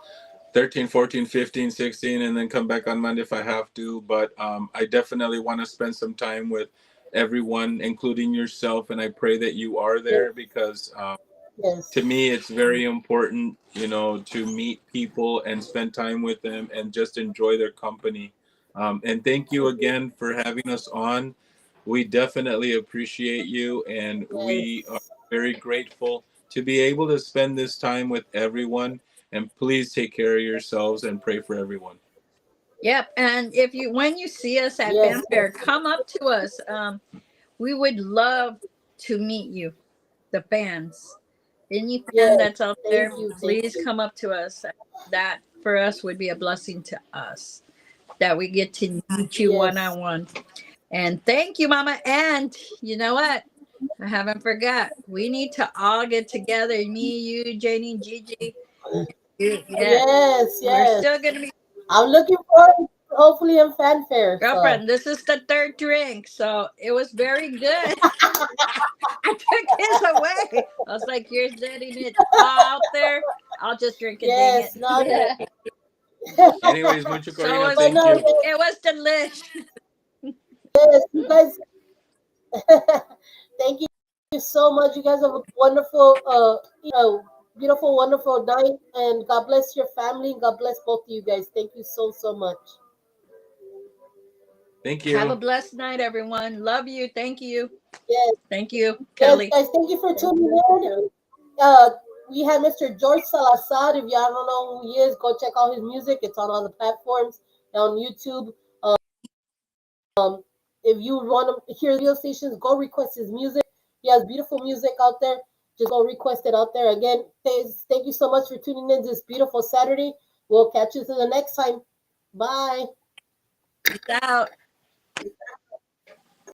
13, 14, 15, 16, and then come back on Monday if I have to. But I definitely want to spend some time with everyone, including yourself. And I pray that you are Yes. there because to Yes. me, it's very important, to meet people and spend time with them and just enjoy their company. And thank you again for having us on. We definitely appreciate you, and we are Yes. very grateful to be able to spend this time with everyone. And please take care of yourselves and pray for everyone. Yep. And if you when you see us at Yes. Fanfare, come up to us. We would love to meet you, the fans. Any fan Yes. that's out Thank there, you. Thank please you. come up to us. That for us would be a blessing to us that we get to meet you one Yes. on one. And thank you, Mama. And you know what? I haven't forgot. We need to all get together. Me, you, Janie, and Gigi. Yeah, Yes. we're Yes. still gonna be I'm looking forward. Hopefully, in fanfare. So. girlfriend. This is the third drink, so it was very good. I took his away. I was like, "You're letting it all out there. I'll just drink it. Dang it." Yes. Not. Anyways, mucho So Corina, But thank no. you. Yes. it was delish. Yes. You guys. Thank you so much. You guys have a wonderful, beautiful, wonderful night, and God bless your family. And God bless both of you guys. Thank you so so much. Thank Have a you. blessed night, everyone. Love you. Thank you. Yes. Thank you, Yes, Kelly. guys. Thank you for tuning in. Uh, we had Mr. George Salazar. If y'all don't know who he is, go check out his music. It's on all the platforms on YouTube. Um, if you want to hear the radio stations, go request his music. He has beautiful music out there. Just go request it out there. Again, thank you so much for tuning in this beautiful Saturday. We'll catch you to the next time. Bye. Peace out.